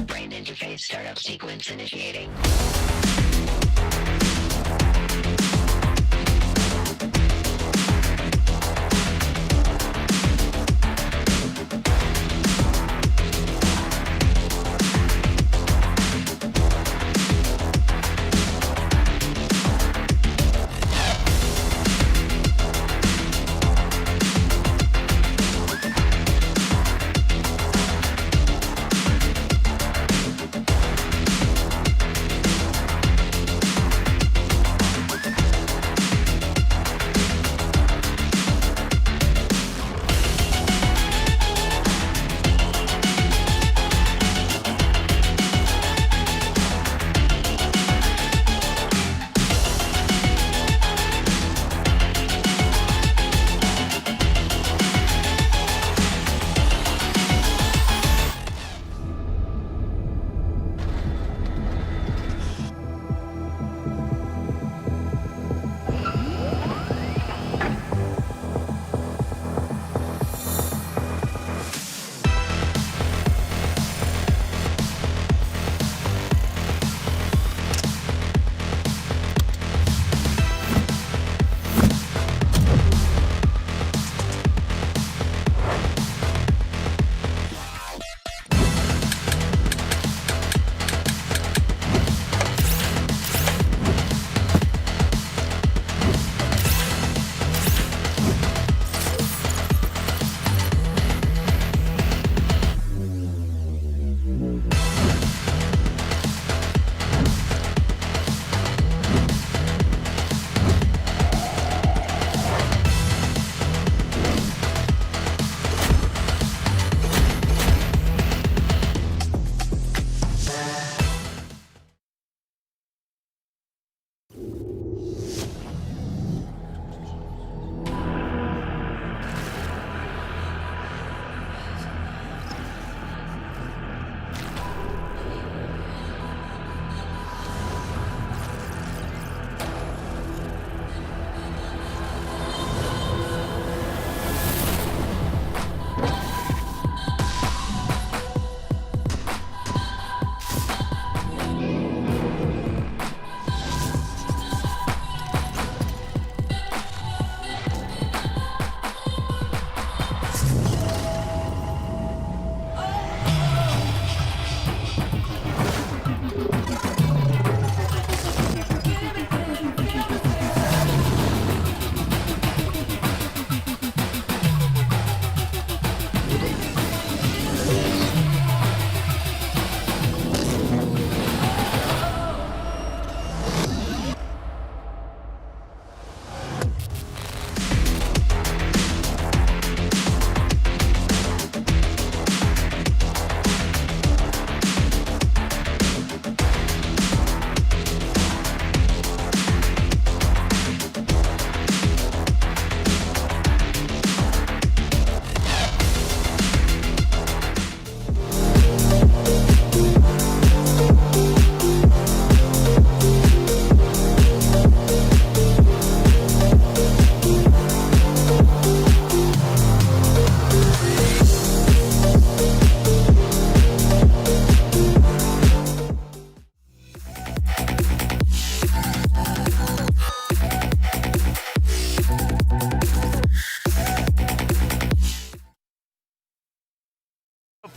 Brain interface startup sequence initiating.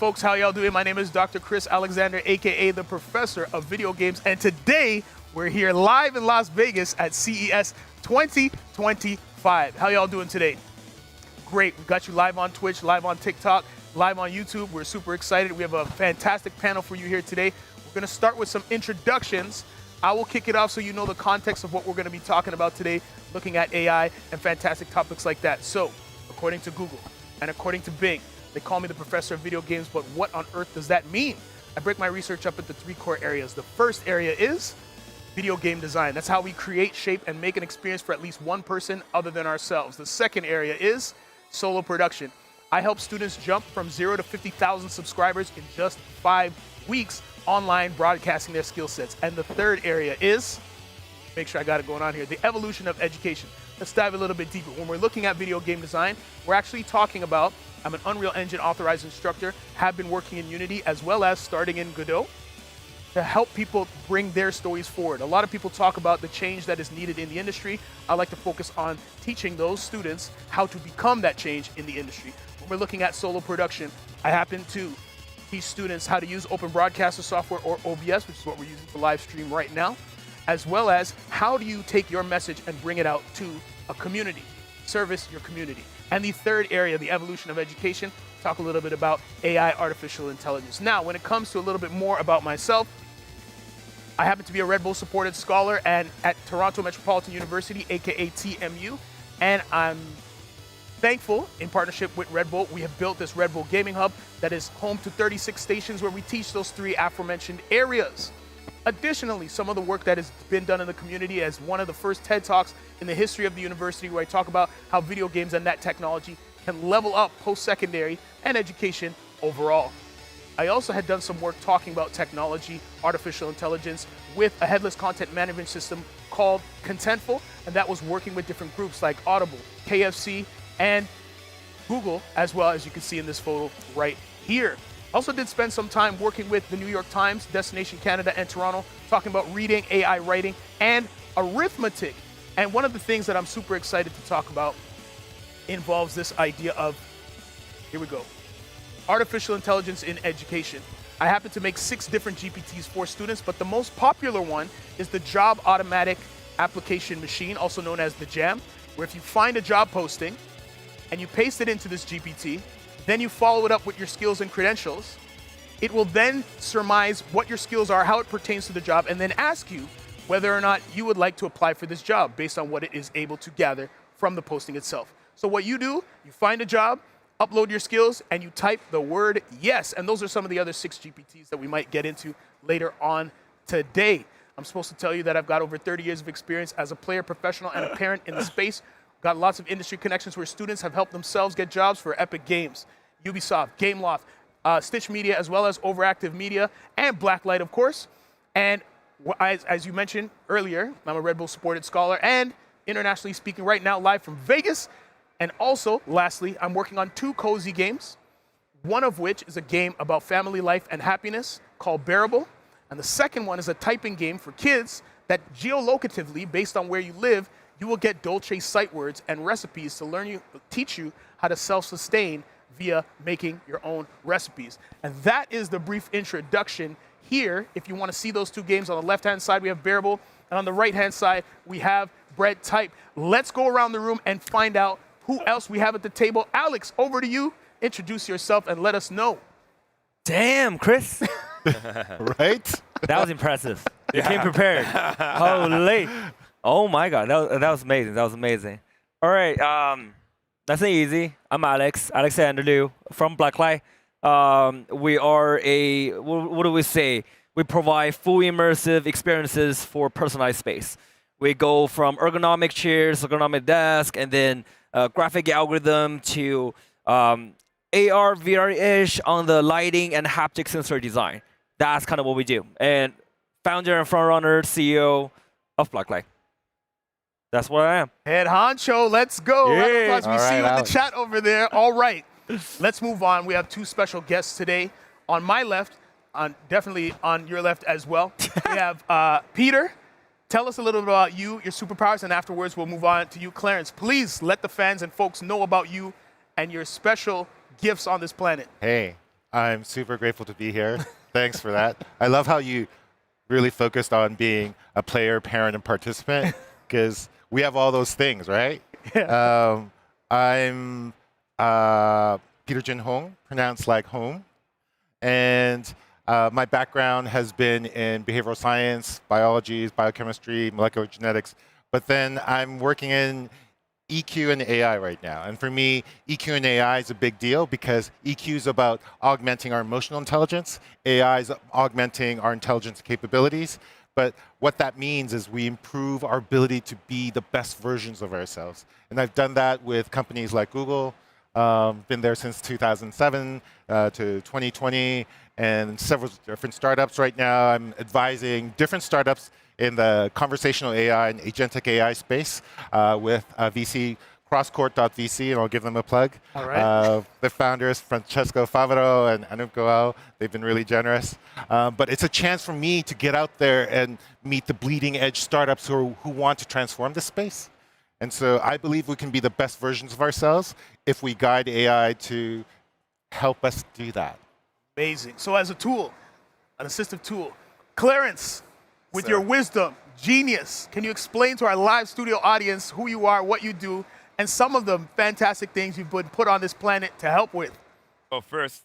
Folks, how y'all doing? My name is Dr. Chris Alexander, aka the Professor of Video Games, and today we're here live in Las Vegas at CES 2025. How y'all doing today? Great. We got you live on Twitch, live on TikTok, live on YouTube. We're super excited. We have a fantastic panel for you here today. We're going to start with some introductions. I will kick it off so you know the context of what we're going to be talking about today, looking at AI and fantastic topics like that. So, according to Google and according to Bing, they call me the Professor of Video Games, but what on earth does that mean? I break my research up into 3 core areas. The first area is video game design. That's how we create, shape, and make an experience for at least one person other than ourselves. The second area is solo production. I help students jump from 0 to 50,000 subscribers in just 5 weeks online broadcasting their skill sets. And the third area is make sure I got it going on here. The evolution of education. Let's dive a little bit deeper. When we're looking at video game design, we're actually talking about, I'm an Unreal Engine authorized instructor, have been working in Unity as well as starting in Godot to help people bring their stories forward. A lot of people talk about the change that is needed in the industry. I like to focus on teaching those students how to become that change in the industry. When we're looking at solo production, I happen to teach students how to use Open Broadcaster software or OBS, which is what we're using to live stream right now, as well as how do you take your message and bring it out to a community, service your community. And the third area, the evolution of education, talk a little bit about AI, artificial intelligence. Now, when it comes to a little bit more about myself, I happen to be a Red Bull supported scholar and at Toronto Metropolitan University, aka TMU, and I'm thankful in partnership with Red Bull, we have built this Red Bull Gaming Hub that is home to 36 stations where we teach those 3 aforementioned areas. Additionally, some of the work that has been done in the community as one of the first TED Talks in the history of the university where I talk about how video games and that technology can level up post-secondary and education overall. I also had done some work talking about technology, artificial intelligence, with a headless content management system called Contentful, and that was working with different groups like Audible, KFC, and Google, as well as you can see in this photo right here. Also did spend some time working with the New York Times, Destination Canada, and Toronto, talking about reading, AI writing, and arithmetic. And one of the things that I'm super excited to talk about involves this idea of, here we go, artificial intelligence in education. I happen to make 6 different GPTs for students, but the most popular one is the Job Automatic Application Machine, also known as the JAM, where if you find a job posting and you paste it into this GPT, then you follow it up with your skills and credentials, it will then surmise what your skills are, how it pertains to the job, and then ask you whether or not you would like to apply for this job based on what it is able to gather from the posting itself. So what you do, you find a job, upload your skills, and you type the word yes. And those are some of the other 6 GPTs that we might get into later on today. I'm supposed to tell you that I've got over 30 years of experience as a player, professional, and a parent in the space. Got lots of industry connections where students have helped themselves get jobs for Epic Games, Ubisoft, Gameloft, Stitch Media, as well as Overactive Media, and Blacklyte, of course. And as you mentioned earlier, I'm a Red Bull supported scholar and internationally speaking right now live from Vegas. And also, lastly, I'm working on 2 cozy games, one of which is a game about family life and happiness called Bearable. And the second one is a typing game for kids that geolocatively, based on where you live, you will get Dolce sight words and recipes to teach you how to self-sustain via making your own recipes. And that is the brief introduction here. If you want to see those 2 games, on the left-hand side, we have Bearable, and on the right-hand side, we have Bread Type. Let's go around the room and find out who else we have at the table. Alex, over to you. Introduce yourself and let us know. Damn, Chris. Right? That was impressive. You came prepared. Holy. Oh my God, that was amazing. That was amazing. All right, that's easy. I'm Alexander Liu from Blacklyte. We are what do we say? We provide full immersive experiences for personalized space. We go from ergonomic chairs, ergonomic desk, and then graphic algorithm to AR, VR-ish on the lighting and haptic sensor design. That's kind of what we do. And founder and frontrunner, CEO of Blacklyte. That's what I am. Head honcho, let's go. Yeah. Round of applause. We All see right, you in the Alex. chat over there. All right, let's move on. We have 2 special guests today. On my left, definitely on your left as well, we have Peter. Tell us a little bit about you, your superpowers, and afterwards we'll move on to you. Clarence, please let the fans and folks know about you and your special gifts on this planet. Hey, I'm super grateful to be here. Thanks for that. I love how you really focused on being a player, parent, and participant, because we have all those things, right? Yeah. I'm Peter Jin Hong, pronounced like home. And my background has been in behavioral science, biology, biochemistry, molecular genetics. But then I'm working in EQ and AI right now. And for me, EQ and AI is a big deal because EQ is about augmenting our emotional intelligence. AI is augmenting our intelligence capabilities. But what that means is we improve our ability to be the best versions of ourselves. And I've done that with companies like Google, been there since 2007 to 2020, and several different startups right now. I'm advising different startups in the conversational AI and agentic AI space with VC crosscourt.vc, and I'll give them a plug. All right. The founders, Francesco Favaro and Anup Goel, they've been really generous. But it's a chance for me to get out there and meet the bleeding edge startups who want to transform this space. And so I believe we can be the best versions of ourselves if we guide AI to help us do that. Amazing. So as a tool, an assistive tool, Clarence, with Sir. your wisdom, genius, can you explain to our live studio audience who you are, what you do, and some of the fantastic things you've been put on this planet to help with? Well, first,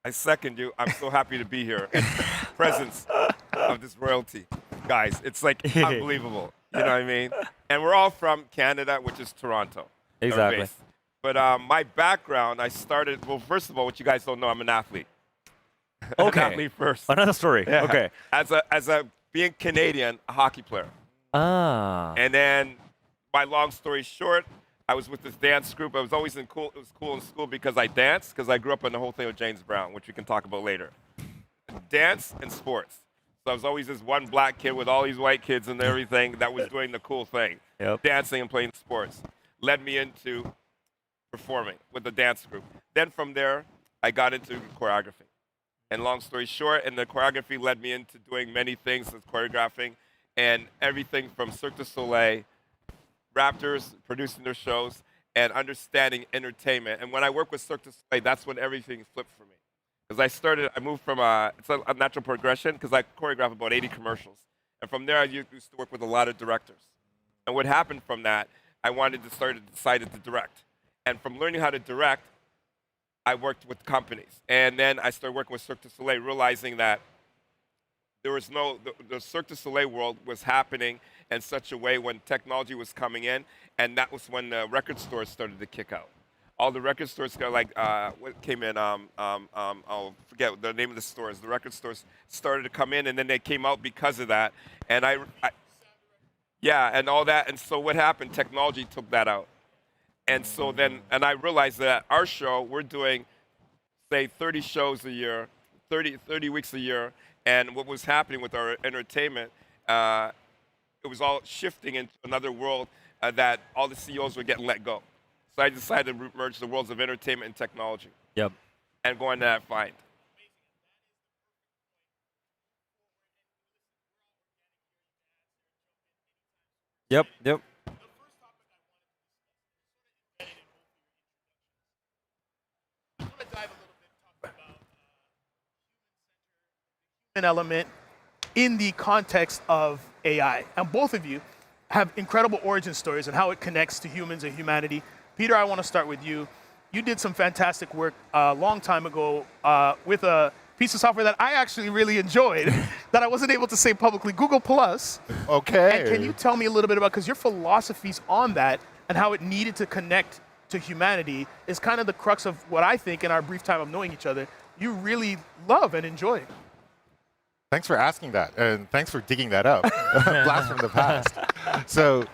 I second you. I'm so happy to be here in the presence of this royalty. Guys, it's like unbelievable. You know what I mean? And we're all from Canada, which is Toronto. our Exactly. base. But my background, I started, well, first of all, what you guys don't know, I'm an athlete. Okay. An athlete first. Another story. Yeah. Okay. As a being Canadian, a hockey player. Ah. And then, my long story short, I was with this dance group. I was always it was cool in school because I danced, because I grew up on the whole thing with James Brown, which we can talk about later. Dance and sports. So I was always this one black kid with all these white kids and everything that was doing the cool thing. Yep. Dancing and playing sports. Led me into performing with the dance group. Then from there, I got into choreography. And long story short, and the choreography led me into doing many things with choreographing and everything from Cirque du Soleil, Raptors, producing their shows, and understanding entertainment. And when I work with Cirque du Soleil, that's when everything flipped for me. Because I moved from it's a natural progression, because I choreographed about 80 commercials. And from there, I used to work with a lot of directors. And what happened from that, I decided to direct. And from learning how to direct, I worked with companies. And then I started working with Cirque du Soleil, realizing that there was the Cirque du Soleil world was happening in such a way when technology was coming in, and that was when the record stores started to kick out. All the record stores got what came in, I'll forget the name of the stores. The record stores started to come in, and then they came out because of that. And yeah, and all that. And so what happened? Technology took that out. And so then, and I realized that our show, we're doing, say, 30 shows a year, 30 weeks a year. And what was happening with our entertainment, it was all shifting into another world that all the CEOs were getting let go. So I decided to merge the worlds of entertainment and technology. Yep. And go into that find. Yep. Yep. An element in the context of AI. And both of you have incredible origin stories and how it connects to humans and humanity. Peter, I want to start with you. You did some fantastic work a long time ago with a piece of software that I actually really enjoyed that I wasn't able to say publicly, Google+. Okay. And can you tell me a little bit about, because your philosophies on that and how it needed to connect to humanity is kind of the crux of what I think in our brief time of knowing each other, you really love and enjoy. Thanks for asking that, and thanks for digging that up. Blast from the past. So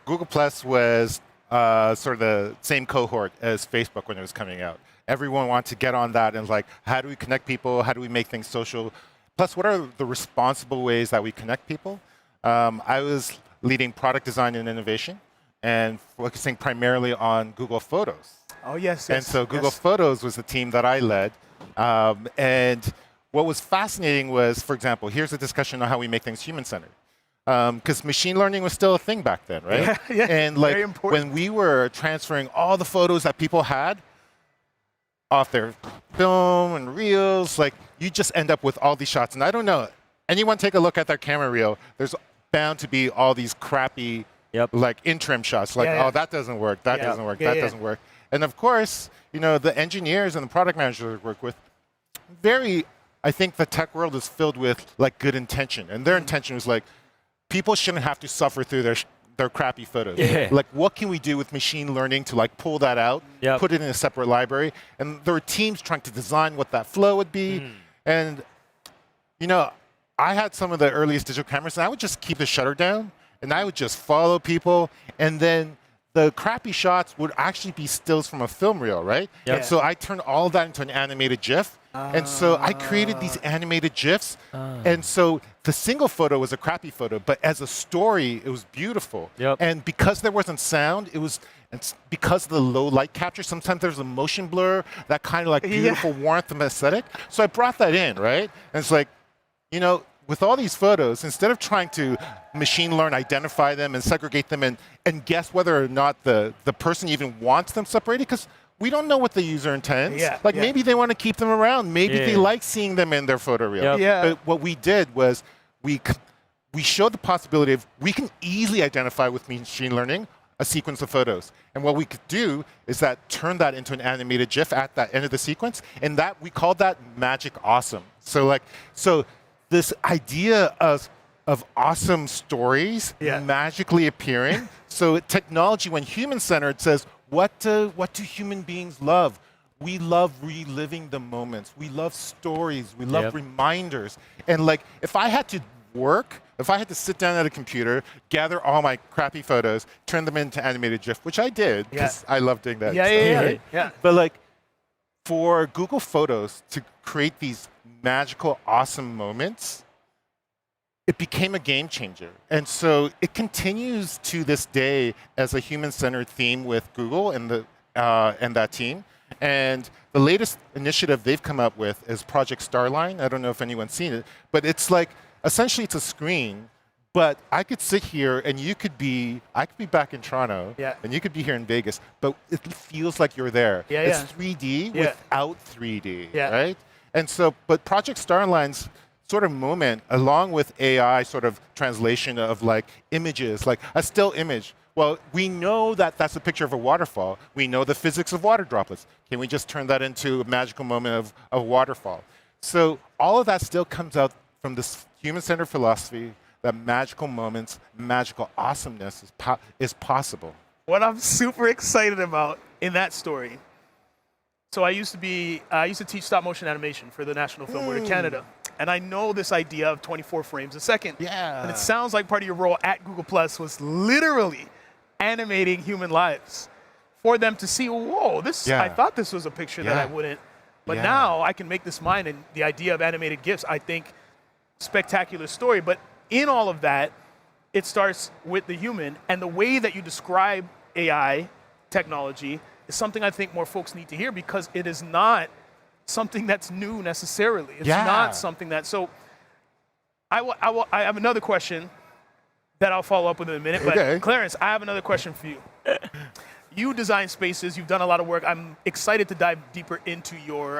Google Plus was sort of the same cohort as Facebook when it was coming out. Everyone wanted to get on that and like, how do we connect people? How do we make things social? Plus, what are the responsible ways that we connect people? I was leading product design and innovation and focusing primarily on Google Photos. Oh, yes, And so Google Photos was the team that I led. And what was fascinating was, for example, here's a discussion on how we make things human-centered. Because machine learning was still a thing back then, right? Yeah, and like very important. when we were transferring all the photos that people had off their film and reels, like you just end up with all these shots. And I don't know, anyone take a look at their camera reel, there's bound to be all these crappy like interim shots, like, oh, that doesn't work, that doesn't work, that doesn't work. And of course, you know, the engineers and the product managers I work with, I think the tech world is filled with like good intention. And their intention was like, people shouldn't have to suffer through their crappy photos. Yeah. Like, what can we do with machine learning to like pull that out, put it in a separate library? And there were teams trying to design what that flow would be. And, you know, I had some of the earliest digital cameras, and I would just keep the shutter down, and I would just follow people. And then the crappy shots would actually be stills from a film reel, right? And so I turned all that into an animated GIF. And so I created these animated GIFs. And so the single photo was a crappy photo, but as a story, it was beautiful. Yep. And because there wasn't sound, because of the low light capture, sometimes there's a motion blur, that kind of like beautiful warmth and aesthetic. So I brought that in, right? And it's like, you know, with all these photos, instead of trying to machine learn, identify them and segregate them and guess whether or not the person even wants them separated, because we don't know what the user intends. Maybe they want to keep them around. Maybe they like seeing them in their photo reel. But what we did was we showed the possibility of we can easily identify with machine learning a sequence of photos. And what we could do is turn that into an animated GIF at that end of the sequence, and that we called that magic awesome. So this idea of awesome stories magically appearing. So technology, when human-centered, says, what do human beings love? We love reliving the moments. We love stories. We love reminders. And like, if I had to sit down at a computer, gather all my crappy photos, turn them into animated GIF, which I did, because I love doing that. Yeah. But like, for Google Photos to create these magical, awesome moments, it became a game changer. And so it continues to this day as a human-centered theme with Google and that team. And the latest initiative they've come up with is Project Starline. I don't know if anyone's seen it, but it's like, essentially it's a screen, but I could sit here and I could be back in Toronto, and you could be here in Vegas, but it feels like you're there. It's 3D without 3D, right? And so, but Project Starline's sort of moment, along with AI sort of translation of like images, like a still image. Well, we know that that's a picture of a waterfall. We know the physics of water droplets. Can we just turn that into a magical moment of a waterfall? So all of that still comes out from this human-centered philosophy that magical moments, magical awesomeness is possible. What I'm super excited about in that story. So I used to teach stop motion animation for the National Film Board of Canada. And I know this idea of 24 frames a second. And it sounds like part of your role at Google Plus was literally animating human lives for them to see, whoa, I thought this was a picture that I wouldn't. But now I can make this mine, and the idea of animated GIFs, I think, spectacular story. But in all of that, it starts with the human, and the way that you describe AI technology is something I think more folks need to hear, because it is not something that's new necessarily. It's not something that, so I have another question that I'll follow up with in a minute, but Clarence, I have another question for you. You design spaces, you've done a lot of work. I'm excited to dive deeper into your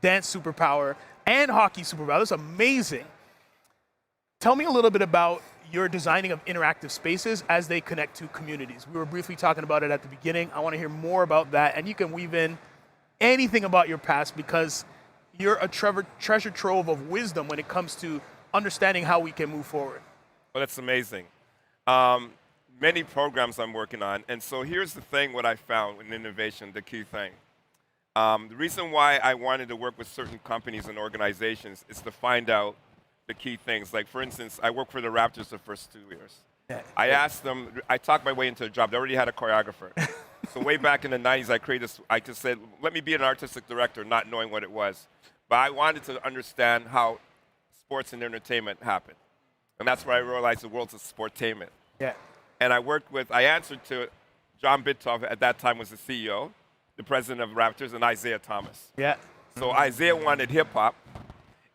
dance superpower and hockey superpower. That's amazing. Tell me a little bit about your designing of interactive spaces as they connect to communities. We were briefly talking about it at the beginning. I want to hear more about that, and you can weave in anything about your past, because you're a treasure trove of wisdom when it comes to understanding how we can move forward. Well, that's amazing. Many programs I'm working on, and so here's the thing, what I found in innovation, the key thing. The reason why I wanted to work with certain companies and organizations is to find out the key things. Like, for instance, I worked for the Raptors the first 2 years. I asked them, I talked my way into a job. They already had a choreographer. So way back in the 90s, I just said, let me be an artistic director, not knowing what it was. But I wanted to understand how sports and entertainment happen. And that's where I realized the world's a sportainment. And I answered to John Bittoff, at that time was the CEO, the president of Raptors, and Isaiah Thomas. So Isaiah wanted hip-hop,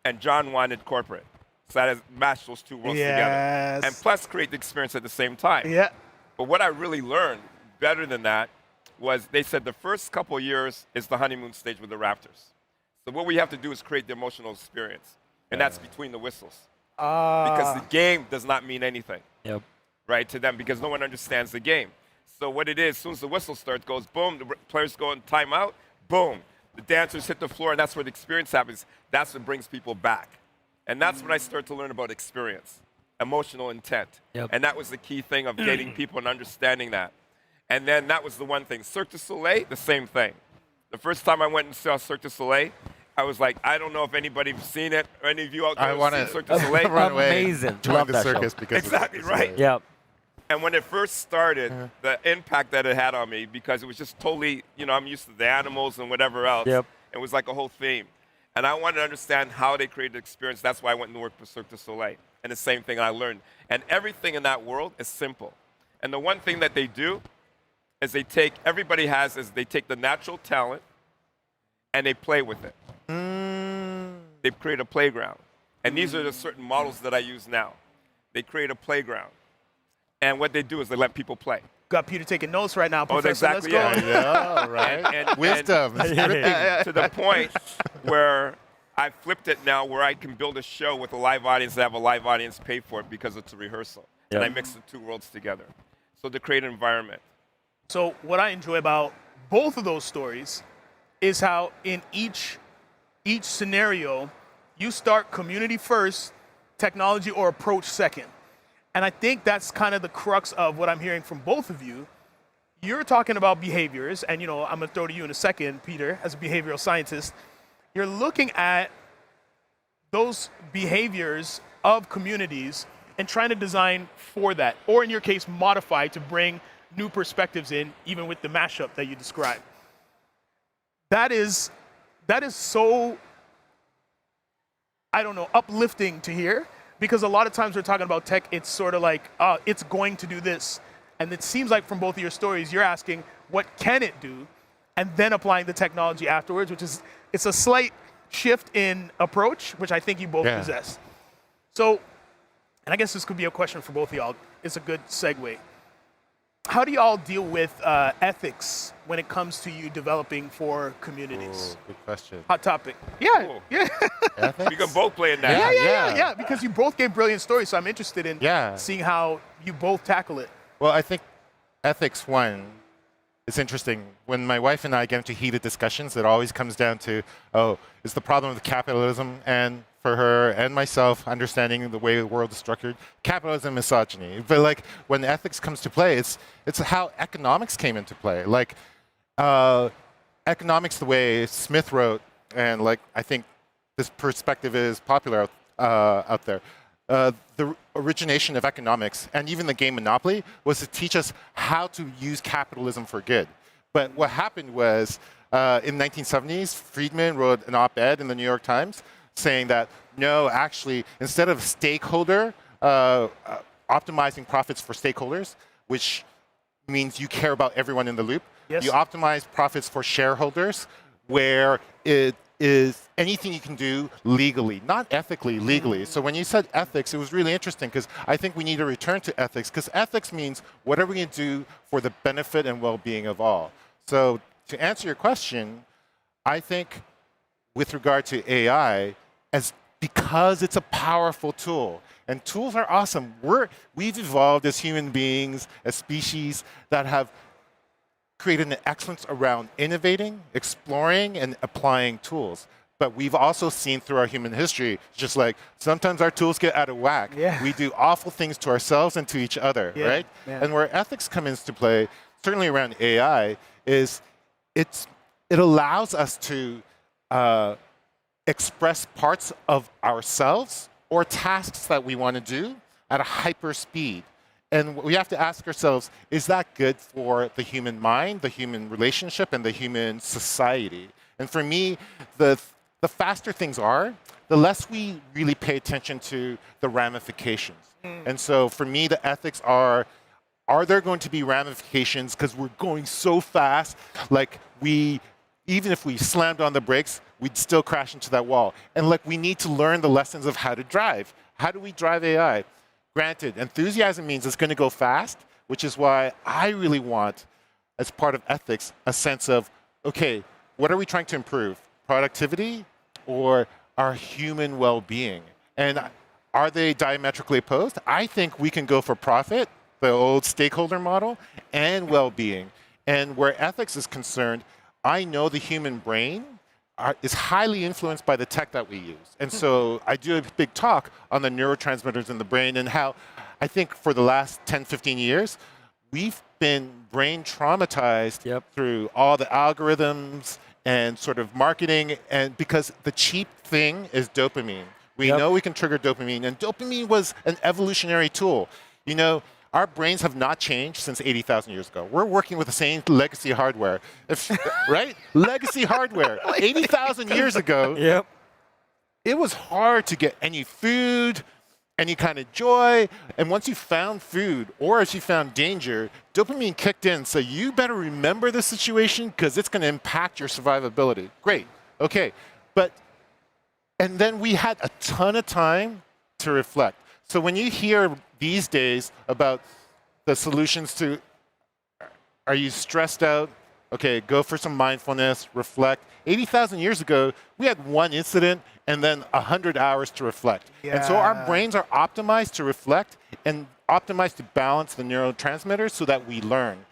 and John wanted corporate. So that has matched those two worlds together. And plus create the experience at the same time. But what I really learned, better than that, was they said the first couple of years is the honeymoon stage with the Raptors. So what we have to do is create the emotional experience. And that's between the whistles. Because the game does not mean anything. Right, to them, because no one understands the game. So what it is, as soon as the whistle starts, goes boom, the players go in timeout, boom. The dancers hit the floor, and that's where the experience happens. That's what brings people back. And that's when I start to learn about experience, emotional intent. And that was the key thing of getting people and understanding that. And then that was the one thing. Cirque du Soleil, the same thing. The first time I went and saw Cirque du Soleil, I was like, I don't know if anybody's seen it, or any of you out there have seen Cirque du Soleil. Amazing. Join the circus because exactly right. And when it first started, the impact that it had on me, because it was just totally, I'm used to the animals and whatever else. It was like a whole theme. And I wanted to understand how they created the experience. That's why I went and worked for Cirque du Soleil. And the same thing I learned. And everything in that world is simple. And the one thing that they do is they take the natural talent and they play with it. They create a playground. And these are the certain models that I use now. They create a playground. And what they do is they let people play. Got Peter taking notes right now, Professor. Exactly, Let's go. Yeah, right. And Wisdom. to the point where I flipped it now where I can build a show with a live audience and have a live audience pay for it because it's a rehearsal. Yeah. And I mix the two worlds together. So to create an environment. So what I enjoy about both of those stories is how in each scenario, you start community first, technology or approach second. And I think that's kind of the crux of what I'm hearing from both of you. You're talking about behaviors, and I'm going to throw to you in a second, Peter, as a behavioral scientist. You're looking at those behaviors of communities and trying to design for that, or in your case, modify to bring new perspectives in, even with the mashup that you described. That is so, I don't know, uplifting to hear, because a lot of times we're talking about tech, it's sort of like, it's going to do this. And it seems like from both of your stories, you're asking, what can it do? And then applying the technology afterwards, it's a slight shift in approach, which I think you both possess. So, and I guess this could be a question for both of y'all. It's a good segue. How do y'all deal with ethics when it comes to you developing for communities? Good question. Hot topic. Yeah, Cool. yeah. Ethics? We can both play in that. Yeah, because you both gave brilliant stories, so I'm interested in seeing how you both tackle it. Well, I think ethics, one, it's interesting. When my wife and I get into heated discussions, it always comes down to, it's the problem with capitalism, and for her and myself, understanding the way the world is structured, capitalism, misogyny. But like when ethics comes to play, it's how economics came into play. Like economics, the way Smith wrote, and like I think this perspective is popular out there. The origination of economics and even the game Monopoly was to teach us how to use capitalism for good. But what happened was in the 1970s, Friedman wrote an op-ed in the New York Times saying that, no, actually, instead of stakeholder, optimizing profits for stakeholders, which means you care about everyone in the loop, you optimize profits for shareholders, where it is anything you can do legally, not ethically, legally. So when you said ethics, it was really interesting because I think we need to return to ethics, because ethics means whatever we can do for the benefit and well-being of all. So to answer your question, I think with regard to AI, because it's a powerful tool, and tools are awesome. We've evolved as human beings, as species that have created an excellence around innovating, exploring, and applying tools. But we've also seen through our human history, just like sometimes our tools get out of whack. Yeah. We do awful things to ourselves and to each other, right? Yeah. And where ethics come into play, certainly around AI, is it allows us to express parts of ourselves or tasks that we want to do at a hyper speed. And we have to ask ourselves, is that good for the human mind, the human relationship, and the human society? And for me, the faster things are, the less we really pay attention to the ramifications. And so for me, the ethics are there going to be ramifications because we're going so fast, like even if we slammed on the brakes, we'd still crash into that wall. And like we need to learn the lessons of how to drive. How do we drive AI? Granted, enthusiasm means it's going to go fast, which is why I really want, as part of ethics, a sense of, okay, what are we trying to improve? Productivity or our human well-being? And are they diametrically opposed? I think we can go for profit, the old stakeholder model, and well-being. And where ethics is concerned, I know the human brain is highly influenced by the tech that we use. And so I do a big talk on the neurotransmitters in the brain and how I think for the last 10, 15 years, we've been brain traumatized through all the algorithms and sort of marketing, and because the cheap thing is dopamine. We know we can trigger dopamine, and dopamine was an evolutionary tool. You know, our brains have not changed since 80,000 years ago. We're working with the same legacy hardware, right? Legacy hardware. 80,000 years ago, it was hard to get any food, any kind of joy. And once you found food, or as you found danger, dopamine kicked in. So you better remember the situation because it's going to impact your survivability. Great. Okay. And then we had a ton of time to reflect. So when you hear these days about the solutions to, are you stressed out? Okay, go for some mindfulness, reflect. 80,000 years ago, we had one incident and then 100 hours to reflect. And so our brains are optimized to reflect and optimized to balance the neurotransmitters so that we learn.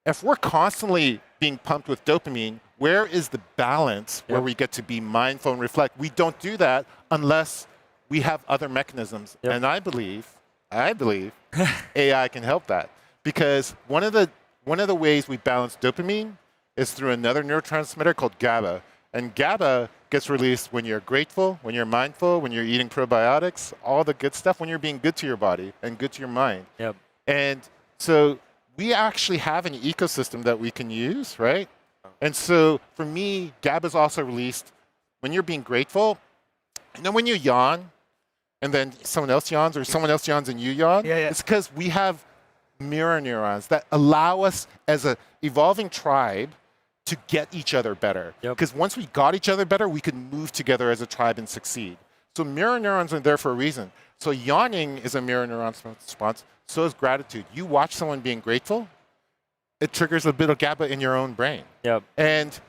If we're constantly being pumped with dopamine, where is the balance where we get to be mindful and reflect? We don't do that unless we have other mechanisms. And I believe AI can help that. Because one of the ways we balance dopamine is through another neurotransmitter called GABA. And GABA gets released when you're grateful, when you're mindful, when you're eating probiotics, all the good stuff, when you're being good to your body and good to your mind. And so we actually have an ecosystem that we can use, right? And so for me, GABA is also released when you're being grateful. And then when you yawn, and then someone else yawns, or someone else yawns and you yawn, it's because we have mirror neurons that allow us as an evolving tribe to get each other better. Because once we got each other better, we could move together as a tribe and succeed. So mirror neurons are there for a reason. So yawning is a mirror neuron response. So is gratitude. You watch someone being grateful, it triggers a bit of GABA in your own brain. And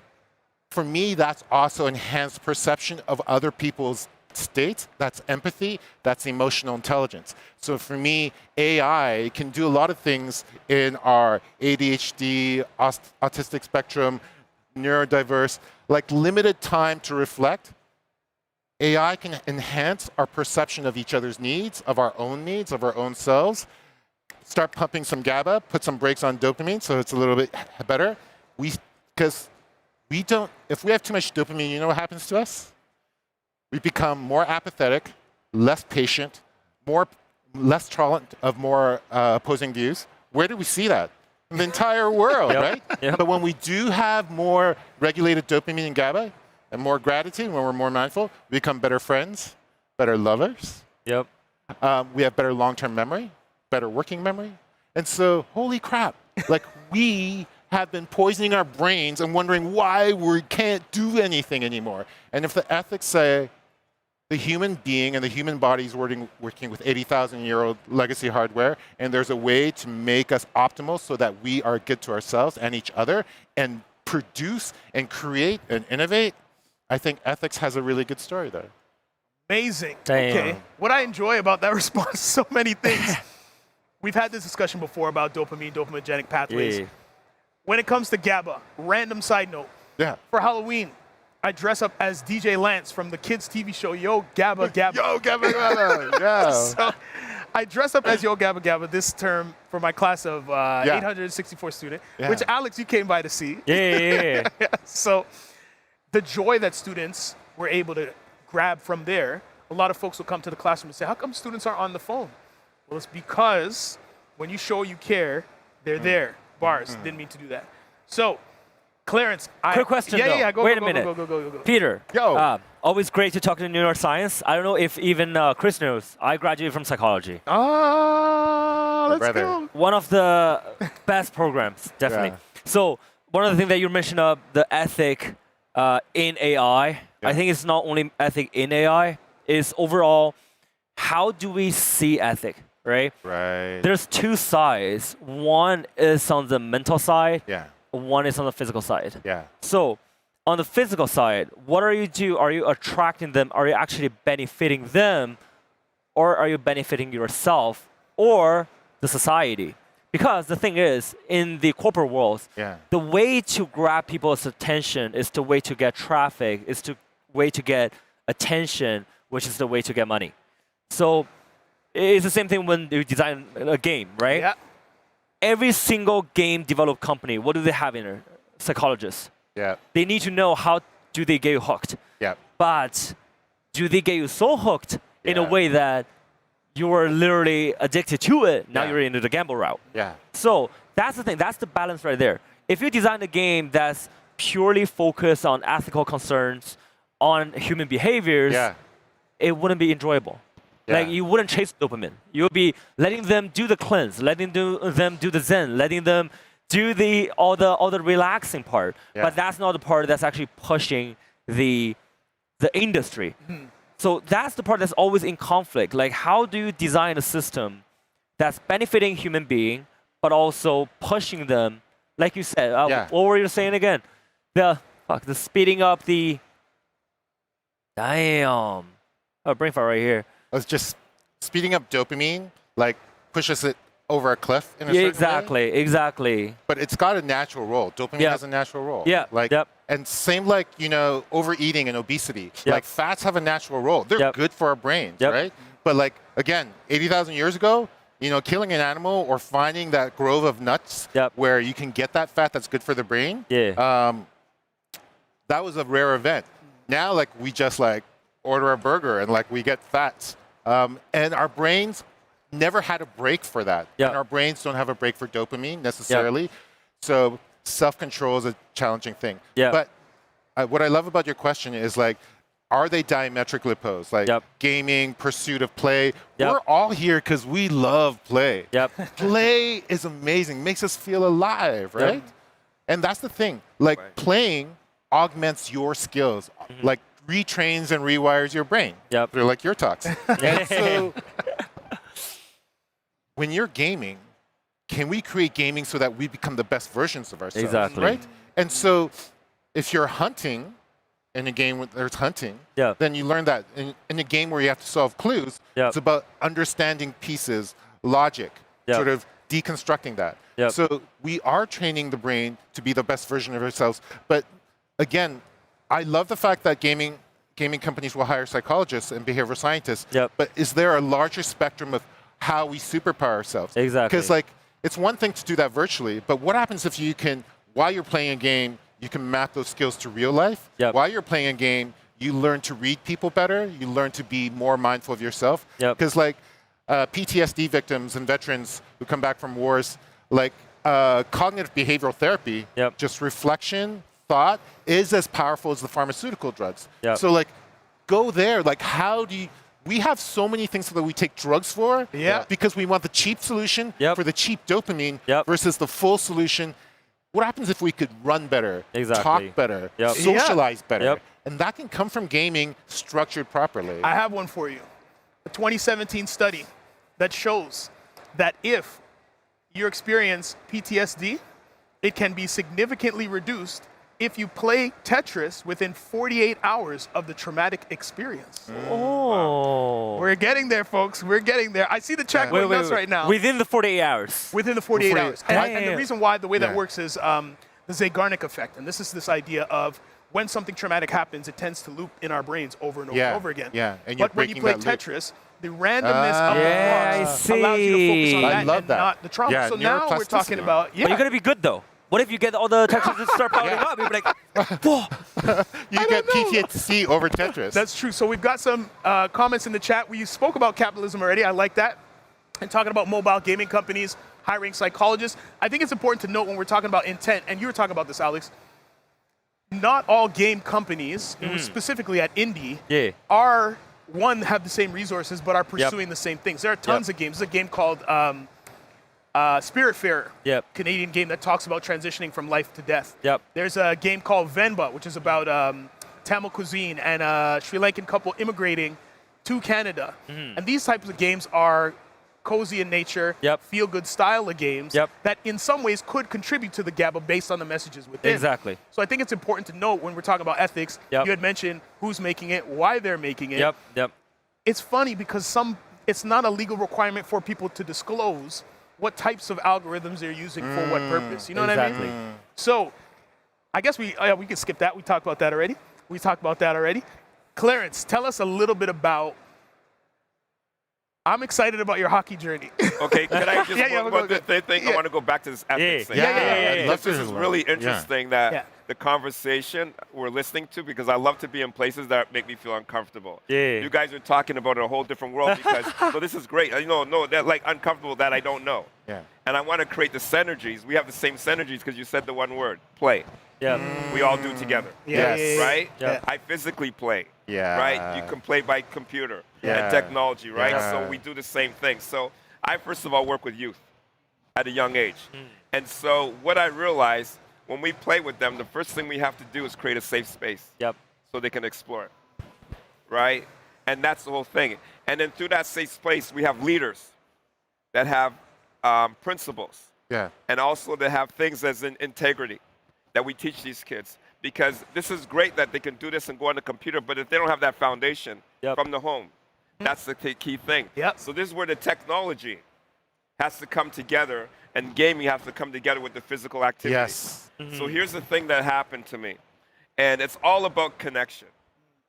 for me, that's also enhanced perception of other people's states. That's empathy. That's emotional intelligence. So for me, AI can do a lot of things in our ADHD, autistic spectrum, neurodiverse, like limited time to reflect. AI can enhance our perception of each other's needs, of our own selves. Start pumping some GABA, put some brakes on dopamine so it's a little bit better. Because if we have too much dopamine, you know what happens to us? We become more apathetic, less patient, less tolerant of more opposing views. Where do we see that? In the entire world, right? But when we do have more regulated dopamine and GABA and more gratitude, when we're more mindful, we become better friends, better lovers. We have better long-term memory, better working memory. And so, holy crap, like we have been poisoning our brains and wondering why we can't do anything anymore. And if the ethics say the human being and the human body is working with 80,000-year-old legacy hardware, and there's a way to make us optimal so that we are good to ourselves and each other and produce and create and innovate, I think ethics has a really good story there. Amazing. Okay. What I enjoy about that response is so many things. We've had this discussion before about dopamine, dopaminergic pathways. When it comes to GABA, random side note. For Halloween, I dress up as DJ Lance from the kids' TV show Yo Gabba Gabba. Yo Gabba Gabba. So I dress up as Yo Gabba Gabba this term for my class of 864 students, which Alex, you came by to see. So the joy that students were able to grab from there, a lot of folks will come to the classroom and say, how come students aren't on the phone? Well, it's because when you show you care, they're there. Bars. Didn't mean to do that. So, Clarence, quick question though. Go, Wait go, a minute. Go. Peter. Yo. Always great to talk to neuroscience. I don't know if even Chris knows. I graduated from psychology. Let's go. One of the best programs, definitely. So, one of the things that you mentioned, the ethic in AI, I think it's not only ethic in AI, it's overall, how do we see ethic? Right? There's two sides. One is on the mental side. One is on the physical side. So on the physical side, what are you doing? Are you attracting them? Are you actually benefiting them? Or are you benefiting yourself or the society? Because the thing is, in the corporate world, the way to grab people's attention is the way to get traffic, is the way to get attention, which is the way to get money. So it's the same thing when you design a game, right? Every single game developed company, what do they have in there? Psychologists. They need to know how do they get you hooked. But do they get you so hooked in a way that you are literally addicted to it, now you're into the gamble route. So that's the thing, that's the balance right there. If you design a game that's purely focused on ethical concerns, on human behaviors, Yeah. it wouldn't be enjoyable. Like Yeah. you wouldn't chase dopamine. You would be letting them do the cleanse, letting them do the zen, letting them do all the relaxing part. Yeah. But that's not the part that's actually pushing the industry. So that's the part that's always in conflict. Like how do you design a system that's benefiting human being, but also pushing them, like you said, Yeah. what were you saying again? The speeding up the, damn. Oh, brain fart right here. It's just speeding up dopamine, like pushes it over a cliff in a Yeah, certain way. exactly. But it's got a natural role. Dopamine Yeah. has a natural role. Yeah, Like, yep. and same like, overeating and obesity. Yep. Like fats have a natural role. They're Yep. good for our brains, Yep. right? But like, again, 80,000 years ago, killing an animal or finding that grove of nuts Yep. where you can get that fat that's good for the brain, Yeah. that was a rare event. Now, like, we just like order a burger and like we get fats. And our brains never had a break for that. Yeah. And our brains don't have a break for dopamine necessarily. So self-control is a challenging thing. Yeah. But what I love about your question is like, are they diametrically opposed? Like Yep. gaming, pursuit of play. Yep. We're all here because we love play. Yep. Play is amazing, makes us feel alive, right? And that's the thing. Like playing augments your skills, like retrains and rewires your brain. Yep. They're like your talks. And so when you're gaming, can we create gaming so that we become the best versions of ourselves? Exactly. Right? And so if you're hunting in a game where there's hunting, Yep. then you learn that. In a game where you have to solve clues, Yep. it's about understanding pieces, logic, Yep. sort of deconstructing that. Yep. So we are training the brain to be the best version of ourselves. But again, I love the fact that gaming companies will hire psychologists and behavioral scientists. Yep. But is there a larger spectrum of how we superpower ourselves? Exactly. Because like it's one thing to do that virtually, but what happens if you can, while you're playing a game, you can map those skills to real life? Yep. While you're playing a game, you learn to read people better. You learn to be more mindful of yourself. Yep. Because like PTSD victims and veterans who come back from wars, like cognitive behavioral therapy, Yep. just reflection, thought, is as powerful as the pharmaceutical drugs. Yep. So like, go there. Like, how do you? We have so many things that we take drugs for, Yeah. because we want the cheap solution Yep. for the cheap dopamine Yep. versus the full solution. What happens if we could run better, Exactly. talk better, Yep. socialize better? Yep. And that can come from gaming structured properly. I have one for you. A 2017 study that shows that if you experience PTSD, it can be significantly reduced if you play Tetris within 48 hours of the traumatic experience. Oh. We're getting there, folks. We're getting there. I see the chat going nuts right now. Within the 48 hours. Within the 48 hours. And the Damn. reason why, the way that Yeah. works is the Zeigarnik effect. And this is this idea of when something traumatic happens, it tends to loop in our brains over and over Yeah, and over again. yeah, and you're But when you breaking play that loop. Tetris, the randomness of Yeah, the I blocks allows you to focus on see. that I love and that. not the trauma. Yeah, so now we're talking neuroplasticity. about, But you gotta be good though. What if you get all the Tetris and start piling Yeah. up? You'd be like, whoa. You get PTSD over Tetris. That's true. So we've got some comments in the chat. We spoke about capitalism already. I like that. And talking about mobile gaming companies hiring psychologists. I think it's important to note when we're talking about intent, and you were talking about this, Alex, not all game companies, specifically at indie, Yeah. are, one, have the same resources, but are pursuing the same things. There are tons of games. There's a game called Spiritfarer, Yep. Canadian game that talks about transitioning from life to death. Yep. There's a game called Venba, which is about Tamil cuisine and a Sri Lankan couple immigrating to Canada. And these types of games are cozy in nature, Yep. feel-good style of games Yep. that in some ways could contribute to the GABA based on the messages within. Exactly. So I think it's important to note when we're talking about ethics, Yep. you had mentioned who's making it, why they're making it. Yep. Yep. It's funny because it's not a legal requirement for people to disclose what types of algorithms they're using for what purpose. You know what I Exactly. mean? So I guess we can skip that. We talked about that already. Clarence, tell us a little bit about. I'm excited about your hockey journey. Okay, can I just Yeah, one we'll go. thing? I Yeah. want to go back to this ethics thing. Yeah, yeah, yeah, yeah. I'd love This to is learn. really Yeah. interesting that Yeah. the conversation we're listening to because I love to be in places that make me feel uncomfortable. Yeah. You guys are talking about a whole different world because, so this is great. No, that like uncomfortable that I don't know. Yeah. And I want to create the synergies. We have the same synergies because you said the one word, play. Yeah. We all do together. Yeah, Yes. Right? Yeah. I physically play. Yeah. Right? You can play by computer Yeah. and technology, right? Yeah. So we do the same thing. So I first of all work with youth at a young age. And so what I realized when we play with them, the first thing we have to do is create a safe space Yep. so they can explore it. Right? And that's the whole thing. And then through that safe space, we have leaders that have principles Yeah. and also that have things as in integrity that we teach these kids. Because this is great that they can do this and go on the computer, but if they don't have that foundation Yep. from the home, that's the key thing. Yep. So this is where the technology has to come together and gaming has to come together with the physical activity. Yes. So here's the thing that happened to me. And it's all about connection.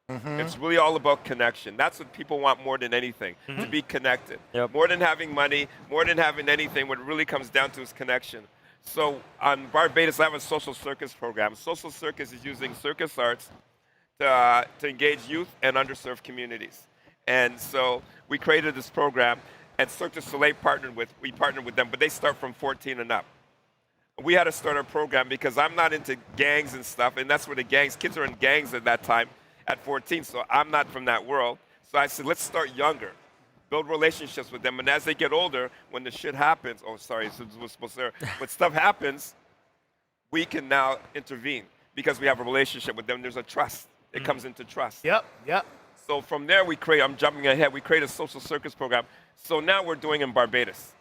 It's really all about connection. That's what people want more than anything, to be connected. Yep. More than having money, more than having anything, what it really comes down to is connection. So on Barbados, I have a social circus program. Social circus is using circus arts to engage youth and underserved communities. And so we created this program, and Cirque du Soleil partnered with them, but they start from 14 and up. We had to start our program because I'm not into gangs and stuff, and that's where kids are in gangs at that time at 14, so I'm not from that world. So I said, let's start younger, build relationships with them, and as they get older, when the shit happens, oh, sorry, this was supposed to, when stuff happens, we can now intervene because we have a relationship with them. There's a trust. It comes into trust. Yep. Yep. So from there, I'm jumping ahead, we create a social circus program. So now we're doing in Barbados.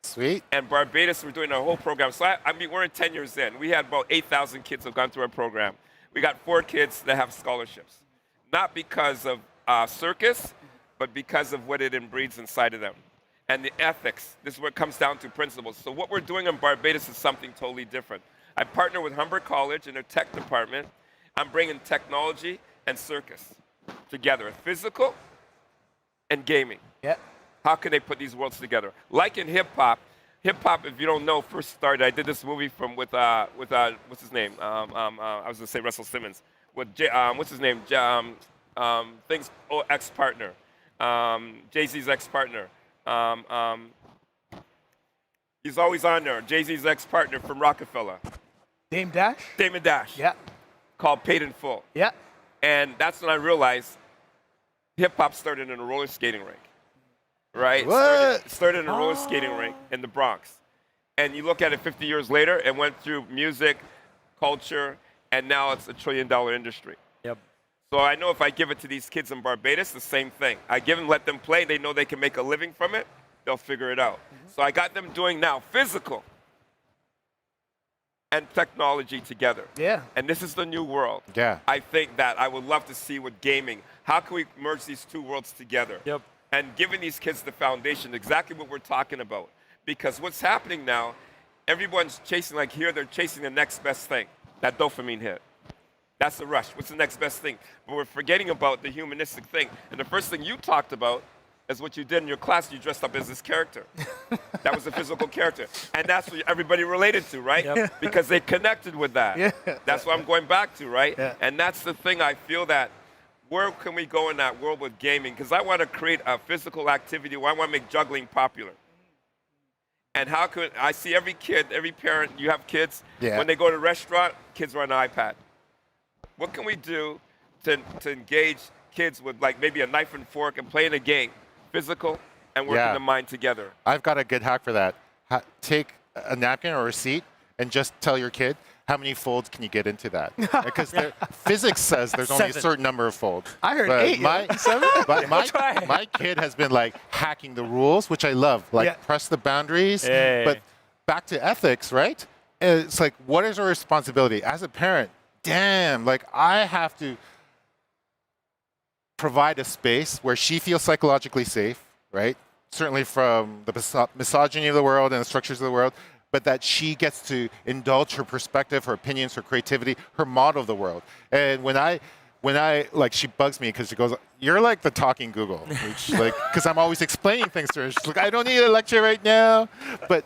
Sweet. And Barbados, we're doing our whole program. So I mean, we're 10 years in. We had about 8,000 kids have gone through our program. We got 4 kids that have scholarships. Not because of circus, but because of what it breeds inside of them. And the ethics, this is what comes down to principles. So what we're doing in Barbados is something totally different. I partner with Humber College in their tech department. I'm bringing technology and circus together, physical and gaming. Yep. How can they put these worlds together? Like in hip hop, if you don't know, first started. I did this movie with what's his name? I was gonna say Russell Simmons. With what's his name? Ex-partner, Jay-Z's ex-partner. He's always on there. Jay-Z's ex-partner from Rockefeller. Dame Dash. Damon Dash. Yeah. Called Paid in Full. Yeah. And that's when I realized hip hop started in a roller skating rink. Right? What? Started in a roller skating rink in the Bronx. And you look at it 50 years later, it went through music, culture, and now it's a $1 trillion industry. Yep. So I know if I give it to these kids in Barbados, the same thing. I give them, let them play, they know they can make a living from it, they'll figure it out. So I got them doing now physical and technology together. Yeah. And this is the new world. Yeah. I think that I would love to see with gaming, how can we merge these two worlds together? Yep. And giving these kids the foundation, exactly what we're talking about. Because what's happening now, everyone's chasing, like here, they're chasing the next best thing, that dopamine hit. That's the rush. What's the next best thing? But we're forgetting about the humanistic thing. And the first thing you talked about is what you did in your class. You dressed up as this character. That was a physical character. And that's what everybody related to, right? Yep. Because they connected with that. Yeah. That's what I'm going back to, right? Yeah. And that's the thing I feel that, where can we go in that world with gaming? Because I want to create a physical activity where I want to make juggling popular. And how could, I see every kid, every parent, you have kids, Yeah. when they go to a restaurant, kids are on an iPad. What can we do to engage kids with like maybe a knife and fork and playing a game, physical and working Yeah. the mind together? I've got a good hack for that. Take a napkin or a receipt and just tell your kid how many folds can you get into that. Because physics says there's only a 7. certain number of folds. I heard But 8. But try. my kid has been like hacking the rules, which I love. Like Yeah. press the boundaries. Hey. But back to ethics, right? It's like, what is our responsibility as a parent? Damn, like I have to provide a space where she feels psychologically safe, right? Certainly from the misogyny of the world and the structures of the world, but that she gets to indulge her perspective, her opinions, her creativity, her model of the world. And when I like, she bugs me because she goes, "You're like the talking Google," which, like, because I'm always explaining things to her. She's like, "I don't need a lecture right now." But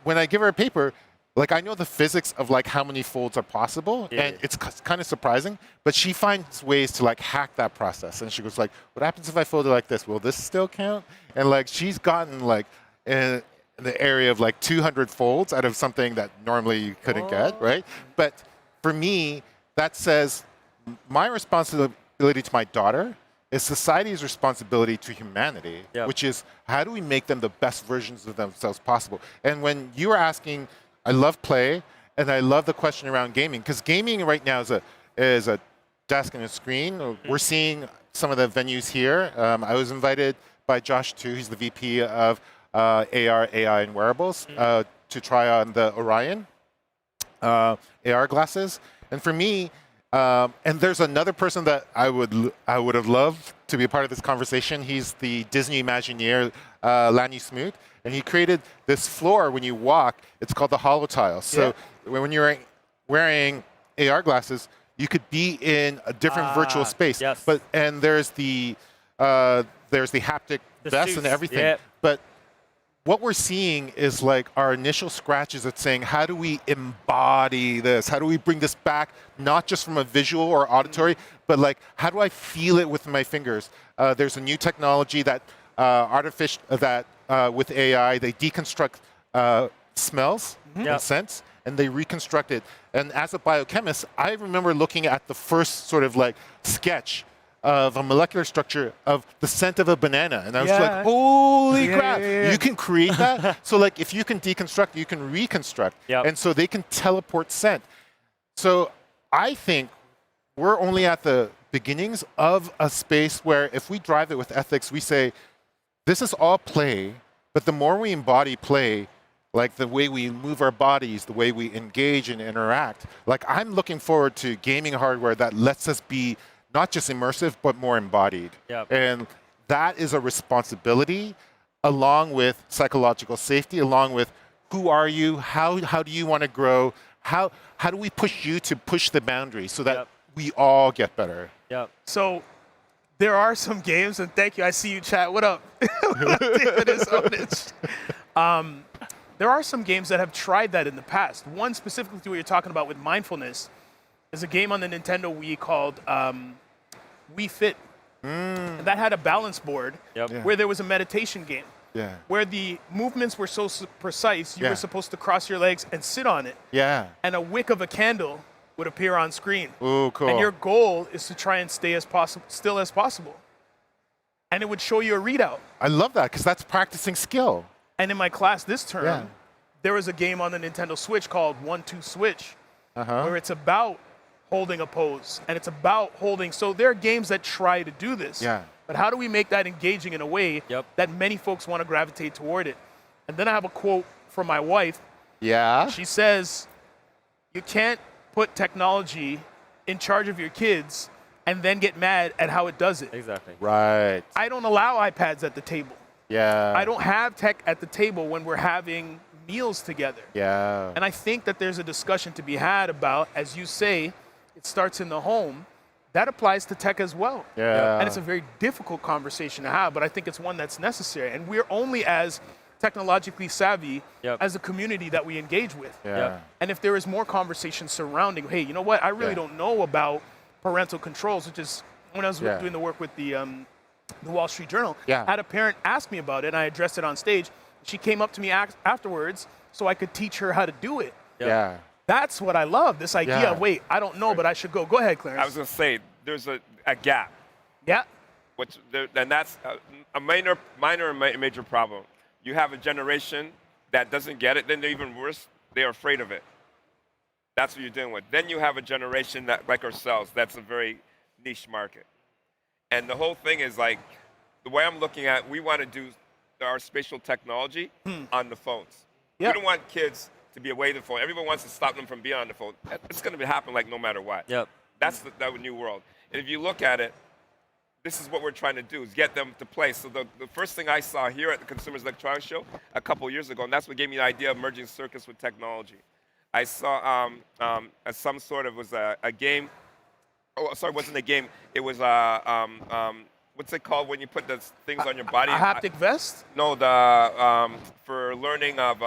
when I give her a paper, like I know the physics of like how many folds are possible, and it's kind of surprising. But she finds ways to like hack that process, and she goes like, "What happens if I fold it like this? Will this still count?" And like she's gotten like in the area of like 200 folds out of something that normally you couldn't get, right? But for me, that says my responsibility to my daughter is society's responsibility to humanity, which is how do we make them the best versions of themselves possible? And when you were asking, I love play, and I love the question around gaming, because gaming right now is a desk and a screen. We're seeing some of the venues here. I was invited by Josh too, he's the VP of AR, AI, and wearables, to try on the Orion AR glasses. And for me, and there's another person that I would have loved to be a part of this conversation. He's the Disney Imagineer, Lanny Smoot, and he created this floor when you walk. It's called the Hollow Tile. So when you're wearing AR glasses, you could be in a different virtual space. And there's the haptic vest and everything. But what we're seeing is like our initial scratches at saying, how do we embody this? How do we bring this back, not just from a visual or auditory, but like, how do I feel it with my fingers? There's a new technology that with AI, they deconstruct smells and scents, and they reconstruct it. And as a biochemist, I remember looking at the first sort of like sketch of a molecular structure of the scent of a banana. And I was like, holy crap, you can create that? So like if you can deconstruct, you can reconstruct. And so they can teleport scent. So I think we're only at the beginnings of a space where if we drive it with ethics, we say, this is all play, but the more we embody play, like the way we move our bodies, the way we engage and interact, like I'm looking forward to gaming hardware that lets us be not just immersive, but more embodied. And that is a responsibility along with psychological safety, along with who are you, how do you want to grow, how do we push you to push the boundaries so that we all get better. So there are some games, and thank you, I see you chat, what up? There are some games that have tried that in the past. One specifically to what you're talking about with mindfulness is a game on the Nintendo Wii called Wii Fit. And that had a balance board where there was a meditation game. Where the movements were so precise, you were supposed to cross your legs and sit on it. And a wick of a candle would appear on screen. Ooh, cool. And your goal is to try and stay as still as possible. And it would show you a readout. I love that, because that's practicing skill. And in my class this term, there was a game on the Nintendo Switch called 1-2 Switch, where it's about holding a pose, and it's about holding. So there are games that try to do this. But how do we make that engaging in a way that many folks want to gravitate toward it? And then I have a quote from my wife. She says, you can't put technology in charge of your kids and then get mad at how it does it. Right. I don't allow iPads at the table. I don't have tech at the table when we're having meals together. And I think that there's a discussion to be had about, as you say, it starts in the home. That applies to tech as well. And it's a very difficult conversation to have, but I think it's one that's necessary. And we're only as technologically savvy as a community that we engage with. And if there is more conversation surrounding, hey, you know what, I really don't know about parental controls, which is when I was doing the work with the Wall Street Journal, I had a parent ask me about it, and I addressed it on stage. She came up to me afterwards so I could teach her how to do it. That's what I love, this idea of, wait, I don't know, but I should go. Go ahead, Clarence. I was going to say, there's a gap. And that's a minor and major problem. You have a generation that doesn't get it, then they're even worse, they're afraid of it. That's what you're dealing with. Then you have a generation that, like ourselves, that's a very niche market. And the whole thing is like, the way I'm looking at, we want to do our spatial technology on the phones. We don't want kids to be away from the phone. Everyone wants to stop them from being on the phone. It's going to happen like no matter what. That's the new world. And if you look at it, this is what we're trying to do, is get them to play. So the first thing I saw here at the Consumers Electronics Show a couple years ago, and that's what gave me the idea of merging circus with technology. I saw some sort of was a game. Oh, sorry, it wasn't a game. It was what's it called when you put the things on your body? A haptic vest? No, the for learning of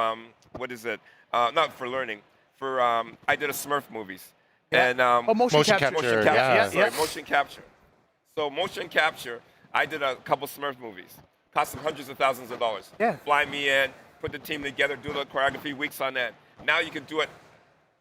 what is it? not for learning. For I did a Smurf movies. Yeah. And Motion Motion capture. capture. motion capture. Yeah. Sorry, Yeah. motion capture. So motion capture, I did a couple Smurf movies. Cost them hundreds of thousands of dollars. Yeah. Fly me in, put the team together, do the choreography weeks on end. Now you can do it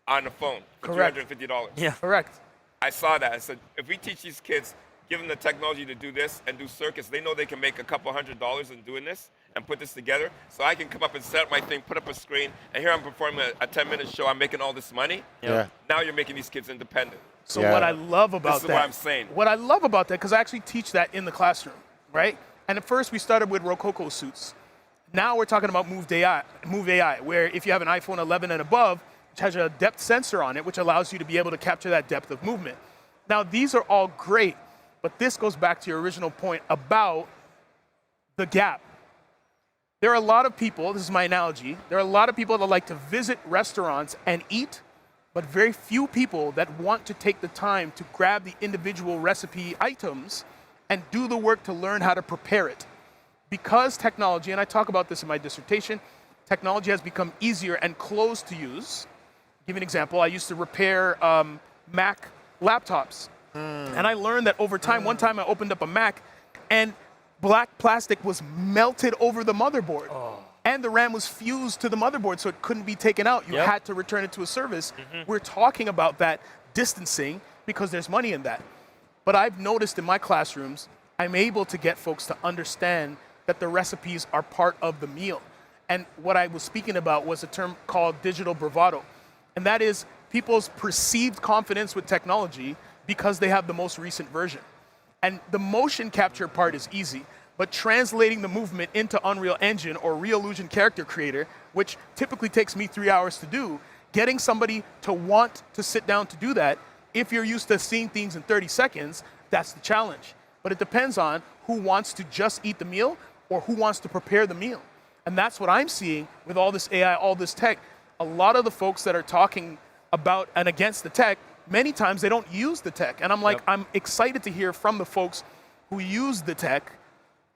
on the phone for Correct. $350. Yeah. Correct. I saw that. I said, if we teach these kids, give them the technology to do this and do circus, they know they can make a couple $100s in doing this and put this together. So I can come up and set up my thing, put up a screen, and here I'm performing a 10-minute show. I'm making all this money. Yeah. Now you're making these kids independent. So Yeah. what I love about This is that, what I'm saying. What I love about that, because I actually teach that in the classroom, right? And at first we started with Rococo suits. Now we're talking about Move AI, where if you have an iPhone 11 and above, which has a depth sensor on it, which allows you to be able to capture that depth of movement. Now these are all great, but this goes back to your original point about the gap. There are a lot of people, this is my analogy, there are a lot of people that like to visit restaurants and eat, but very few people that want to take the time to grab the individual recipe items and do the work to learn how to prepare it. Because technology, and I talk about this in my dissertation, technology has become easier and closed to use. Give you an example, I used to repair Mac laptops. And I learned that over time, one time I opened up a Mac and black plastic was melted over the motherboard. And the RAM was fused to the motherboard, so it couldn't be taken out. You Yep. had to return it to a service. We're talking about that distancing because there's money in that. But I've noticed in my classrooms, I'm able to get folks to understand that the recipes are part of the meal. And what I was speaking about was a term called digital bravado. And that is people's perceived confidence with technology because they have the most recent version. And the motion capture part is easy, but translating the movement into Unreal Engine or Reallusion Character Creator, which typically takes me 3 hours to do, getting somebody to want to sit down to do that, if you're used to seeing things in 30 seconds, that's the challenge. But it depends on who wants to just eat the meal or who wants to prepare the meal. And that's what I'm seeing with all this AI, all this tech. A lot of the folks that are talking about and against the tech, many times they don't use the tech. And I'm like, Yep. I'm excited to hear from the folks who use the tech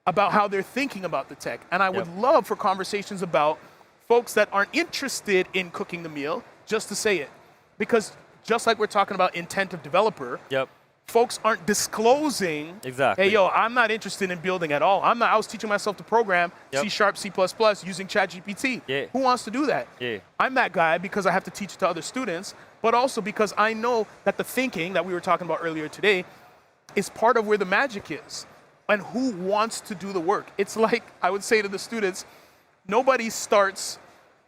about how they're thinking about the tech. And I would Yep. love for conversations about folks that aren't interested in cooking the meal, just to say it. Because just like we're talking about intent of developer, Yep. folks aren't disclosing, Exactly. hey, yo, I'm not interested in building at all. I was teaching myself to program Yep. C#, C++ using ChatGPT. Yeah. Who wants to do that? Yeah. I'm that guy because I have to teach it to other students, but also because I know that the thinking that we were talking about earlier today is part of where the magic is and who wants to do the work. It's like I would say to the students, nobody starts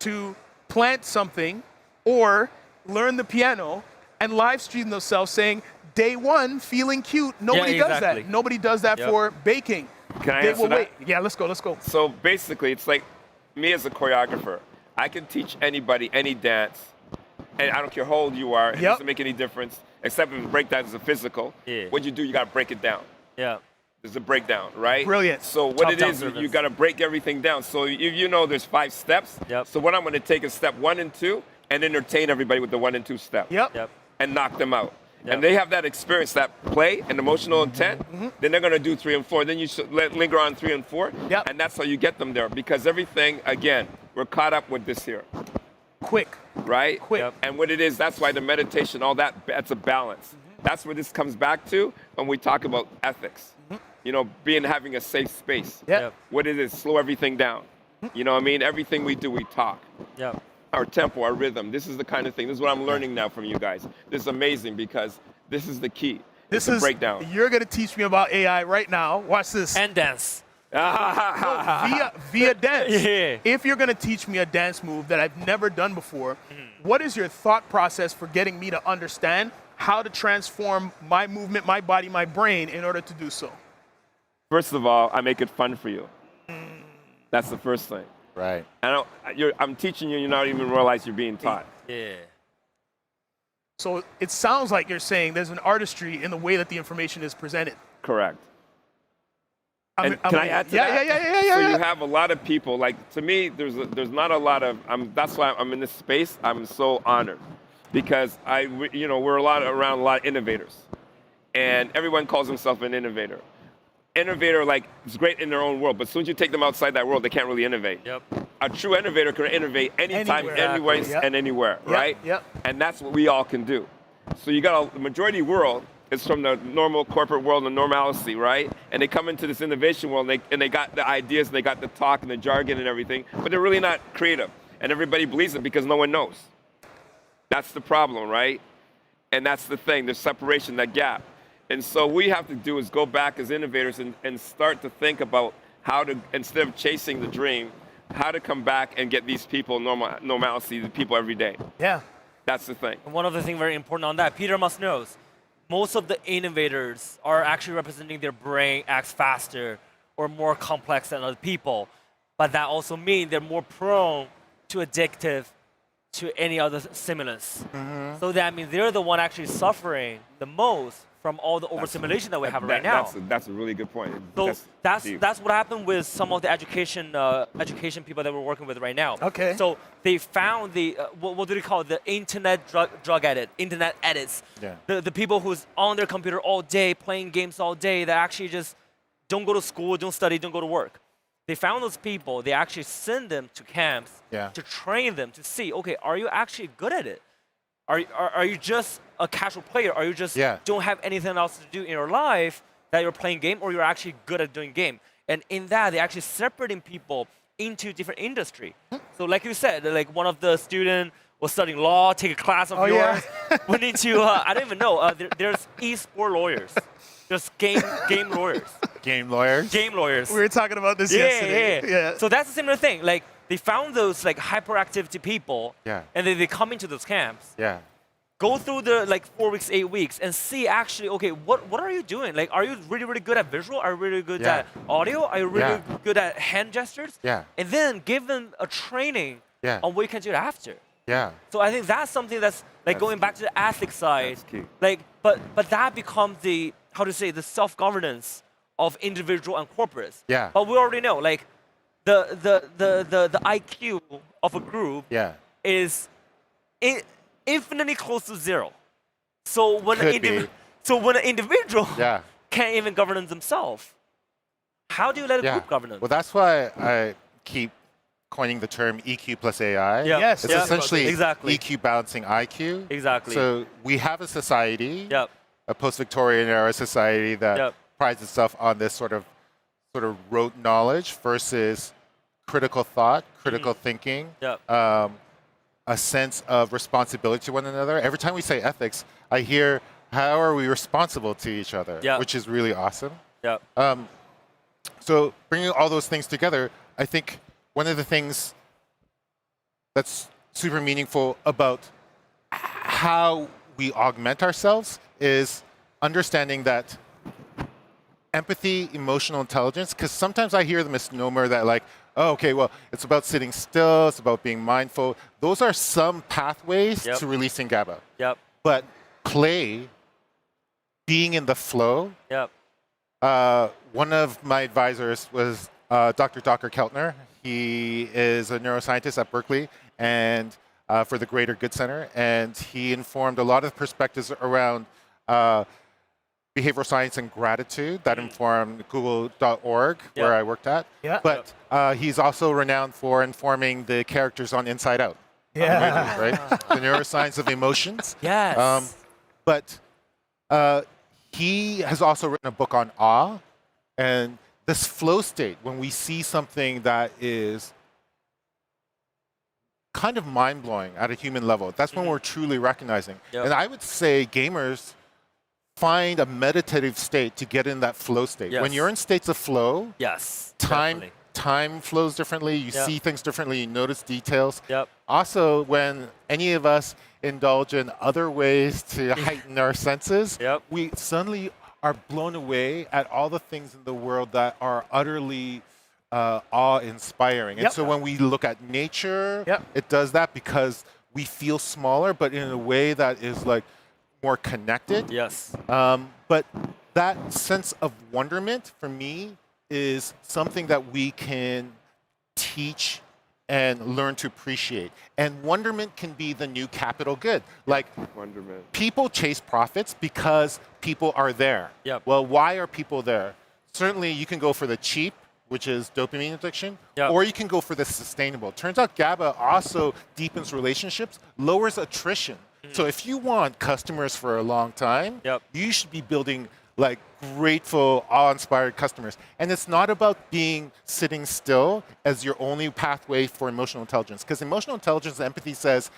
to plant something or learn the piano and live stream themselves saying, day one, feeling cute. Nobody does exactly. that. Nobody does that Yep. for baking. Can I They answer will that? wait. Yeah, let's go. So basically, it's like me as a choreographer. I can teach anybody any dance, and I don't care how old you are. It Yep. doesn't make any difference, except if breakdance is a physical. Yeah. What you do, you got to break it down. Yeah. There's a breakdown, right? Brilliant. So what Top it down is, service. you got to break everything down. So you know there's 5 steps. Yep. So what I'm going to take is step 1 and 2 and entertain everybody with the 1 and 2 step. Yep. Yep. And knock them out. Yep. And they have that experience, that play and emotional intent, then they're going to do 3 and 4. Then you should linger on 3 and 4. Yep. And that's how you get them there. Because everything, again, we're caught up with this here, Quick. right? Quick. Yep. And what it is, that's why the meditation, all that, that's a balance. That's where this comes back to when we talk about ethics. You know, having a safe space. Yep. Yep. What it is, slow everything down. You know what I mean? Everything we do, we talk. Yep. Our tempo, our rhythm. This is the kind of thing. This is what I'm learning now from you guys. This is amazing because this is the key. This it's is a breakdown. You're going to teach me about AI right now. Watch this. And dance. via dance. Yeah. If you're going to teach me a dance move that I've never done before, what is your thought process for getting me to understand how to transform my movement, my body, my brain in order to do so? First of all, I make it fun for you. That's the first thing. Right. I'm teaching you, you not even realize you're being taught. Yeah. So it sounds like you're saying there's an artistry in the way that the information is presented. Correct. And can I add to yeah, that? Yeah. So you have a lot of people, like to me, there's not a lot of, that's why I'm in this space, I'm so honored. Because we're around a lot of innovators. And everyone calls himself an innovator. Innovator, like, is great in their own world, but as soon as you take them outside that world, they can't really innovate. Yep. a true innovator can innovate anytime, Anywhere. anywhere, Yep. and anywhere, Yep, right? yep. And that's what we all can do. So you got the majority world is from the normal corporate world and normalcy, right? And they come into this innovation world and they got the ideas and they got the talk and the jargon and everything, but they're really not creative. And everybody believes it because no one knows. That's the problem, right? And that's the thing, the separation, that gap. And so what we have to do is go back as innovators and start to think about how to, instead of chasing the dream, how to come back and get these people normalcy, the people every day. Yeah. That's the thing. And one other thing very important on that, Peter must knows, most of the innovators are actually representing their brain acts faster or more complex than other people. But that also means they're more prone to addictive to any other stimulus. So that means they're the one actually suffering the most from all the overstimulation that we have right now. That's a really good point. So that's deep. what happened with some of the education people that we're working with right now. Okay. So they found the what do they call it? The internet drug internet addicts. Yeah. The people who's on their computer all day playing games all day that actually just don't go to school, don't study, don't go to work. They found those people. They actually send them to camps to train them to see, okay, are you actually good at it? Are you just a casual player? Are you just don't have anything else to do in your life that you're playing game, or you're actually good at doing game? And in that, they're actually separating people into different industry. So like you said, like one of the student was studying law, take a class of yours, went into, I don't even know, there's e-sport lawyers. There's game lawyers. Game lawyers. Game lawyers. We were talking about this yesterday. Yeah. So that's a similar thing. Like they found those like hyperactivity people, and then they come into those camps. Go through the like 4 weeks, 8 weeks, and see actually, okay, what are you doing? Like, are you really good at visual? Are you really good at audio? Are you really good at hand gestures? And then give them a training on what you can do after. So I think that's something that's like going back to the ethics side. That's key. Like, but that becomes the the self-governance of individual and corporates. But we already know, like, the IQ of a group is infinitely close to zero. So when an individual can't even govern themselves, how do you let a group govern them? Well, that's why I keep coining the term EQ plus AI. Yes. It's essentially Exactly. EQ balancing IQ. Exactly. So we have a society, a post-Victorian era society that prides itself on this sort of rote knowledge versus critical thought, critical thinking, a sense of responsibility to one another. Every time we say ethics, I hear, how are we responsible to each other? Which is really awesome. So bringing all those things together, I think one of the things that's super meaningful about how we augment ourselves is understanding that empathy, emotional intelligence, because sometimes I hear the misnomer that like, oh, okay, well, it's about sitting still, it's about being mindful. Those are some pathways to releasing GABA. But play, being in the flow, one of my advisors was Dr. Docker Keltner. He is a neuroscientist at Berkeley and for the Greater Good Center, and he informed a lot of perspectives around behavioral science and gratitude that informed google.org, where I worked at. But he's also renowned for informing the characters on Inside Out. Right? The neuroscience of emotions. But he has also written a book on awe, and this flow state, when we see something that is kind of mind-blowing at a human level, that's when we're truly recognizing. And I would say gamers find a meditative state to get in that flow state. When you're in states of flow, time flows differently, you see things differently, you notice details. Also, when any of us indulge in other ways to heighten our senses, we suddenly are blown away at all the things in the world that are utterly awe-inspiring. And so when we look at nature, it does that because we feel smaller, but in a way that is like more connected. But that sense of wonderment, for me, is something that we can teach and learn to appreciate. And wonderment can be the new capital good. Like, people chase profits because people are there. Well, why are people there? Certainly, you can go for the cheap which is dopamine addiction, Yep. or you can go for the sustainable. Turns out GABA also deepens relationships, lowers attrition. So if you want customers for a long time, Yep. you should be building like grateful, awe-inspired customers. And it's not about being sitting still as your only pathway for emotional intelligence, because emotional intelligence and empathy says,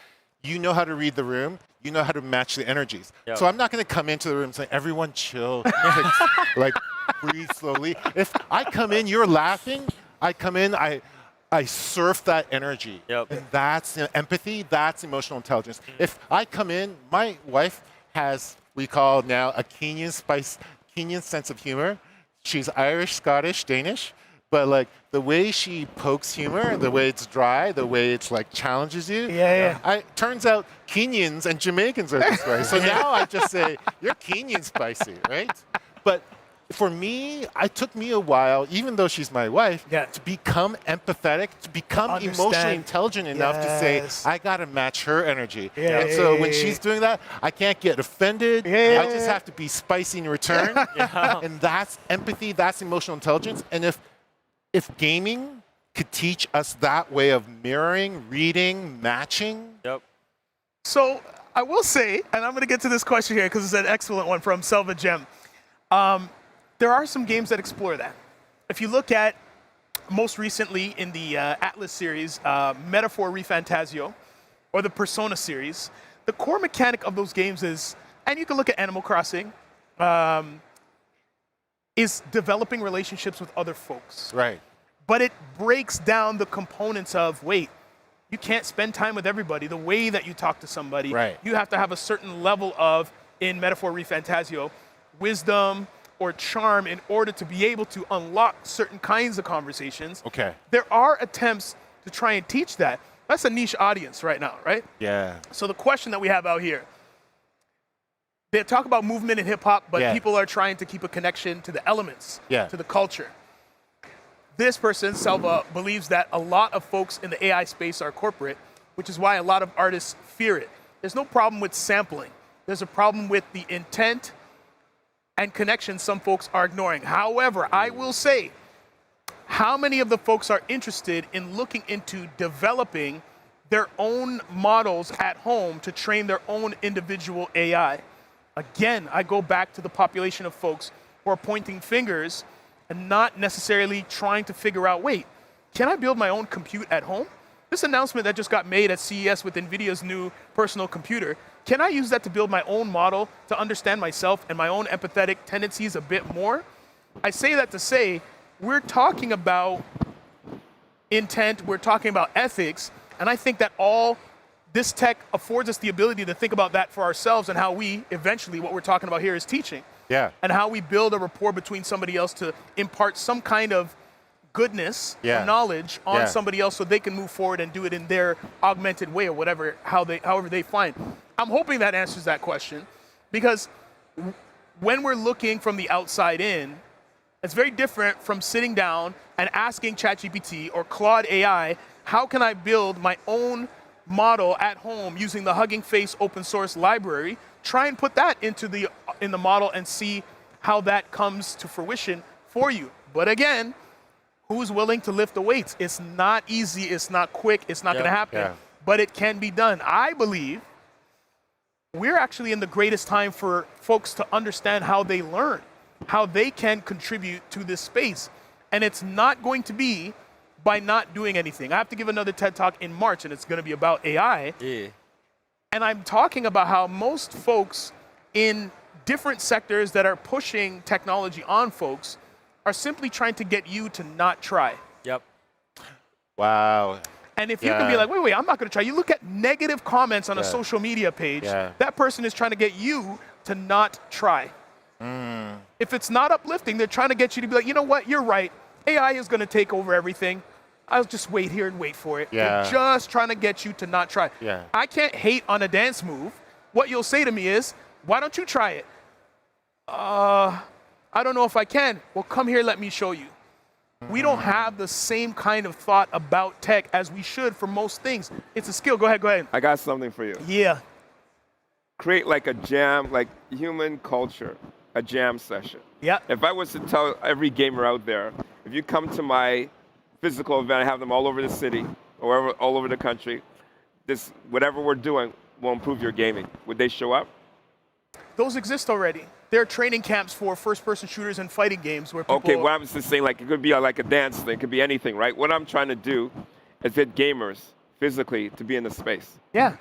you know how to read the room, you know how to match the energies. Yep. So I'm not going to come into the room and say, everyone chill, like breathe slowly. If I come in, you're laughing, I come in, I surf that energy. Yep. And that's empathy, that's emotional intelligence. If I come in, my wife has, we call now a Kenyan sense of humor. She's Irish, Scottish, Danish, but like the way she pokes humor, the way it's dry, the way it's like challenges you. Turns out Kenyans and Jamaicans are this way. So now I just say, you're Kenyan spicy, right? But for me, it took me a while, even though she's my wife, to become empathetic, to become emotionally intelligent enough to say, I gotta match her energy. And so when she's doing that, I can't get offended. I just have to be spicy in return. And that's empathy, that's emotional intelligence. And if gaming could teach us that way of mirroring, reading, matching. Yep. So I will say, and I'm going to get to this question here because it's an excellent one from Selva Gem. There are some games that explore that. If you look at most recently in the Atlas series, Metaphor Refantasio, or the Persona series, the core mechanic of those games is, and you can look at Animal Crossing, is developing relationships with other folks. Right. But it breaks down the components of, wait, you can't spend time with everybody. The way that you talk to somebody, you have to have a certain level of, in Metaphor Refantasio, wisdom or charm in order to be able to unlock certain kinds of conversations. Okay. There are attempts to try and teach that. That's a niche audience right now, right? Yeah. So the question that we have out here, they talk about movement in hip hop, but people are trying to keep a connection to the elements, to the culture. This person, Selva, believes that a lot of folks in the AI space are corporate, which is why a lot of artists fear it. There's no problem with sampling. There's a problem with the intent and connection some folks are ignoring. However, I will say, how many of the folks are interested in looking into developing their own models at home to train their own individual AI? Again, I go back to the population of folks who are pointing fingers and not necessarily trying to figure out, wait, can I build my own compute at home? This announcement that just got made at CES with NVIDIA's new personal computer, can I use that to build my own model to understand myself and my own empathetic tendencies a bit more? I say that to say, we're talking about intent, we're talking about ethics, and I think that all this tech affords us the ability to think about that for ourselves and how we, eventually, what we're talking about here is teaching. And how we build a rapport between somebody else to impart some kind of goodness or knowledge on somebody else so they can move forward and do it in their augmented way or whatever, however they find. I'm hoping that answers that question, because when we're looking from the outside in, it's very different from sitting down and asking ChatGPT or Claude AI, how can I build my own model at home using the Hugging Face open source library? Try and put that in the model and see how that comes to fruition for you. But again, who's willing to lift the weights? It's not easy, it's not quick, it's not going to happen, but it can be done. I believe we're actually in the greatest time for folks to understand how they learn, how they can contribute to this space. And it's not going to be by not doing anything. I have to give another TED Talk in March, and it's going to be about AI. And I'm talking about how most folks in different sectors that are pushing technology on folks are simply trying to get you to not try. Wow. And if you can be like, wait, I'm not going to try. You look at negative comments on a social media page, that person is trying to get you to not try. If it's not uplifting, they're trying to get you to be like, you know what, you're right. AI is going to take over everything. I'll just wait here and wait for it. They're just trying to get you to not try. I can't hate on a dance move. What you'll say to me is, why don't you try it? I don't know if I can. Well, come here, let me show you. We don't have the same kind of thought about tech as we should for most things. It's a skill. Go ahead. I got something for you. Create like a jam, like human culture, a jam session. If I was to tell every gamer out there, if you come to my physical event, I have them all over the city, or all over the country. This, whatever we're doing, will improve your gaming. Would they show up? Those exist already. There are training camps for first-person shooters and fighting games where people... Okay, what I'm just saying, like, it could be like a dance thing, it could be anything, right? What I'm trying to do is get gamers physically to be in the space. Yeah.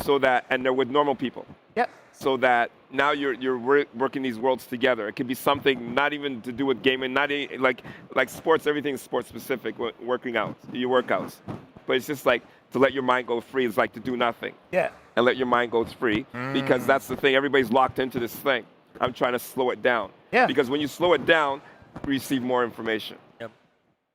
So that, and they're with normal people. Yeah. So that now you're working these worlds together. It could be something not even to do with gaming, not even, like sports, everything is sports specific, working out, your workouts. But it's just like to let your mind go free is like to do nothing. Yeah. And let your mind go free because that's the thing. Everybody's locked into this thing. I'm trying to slow it down. Yeah. Because when you slow it down, you receive more information. Yep.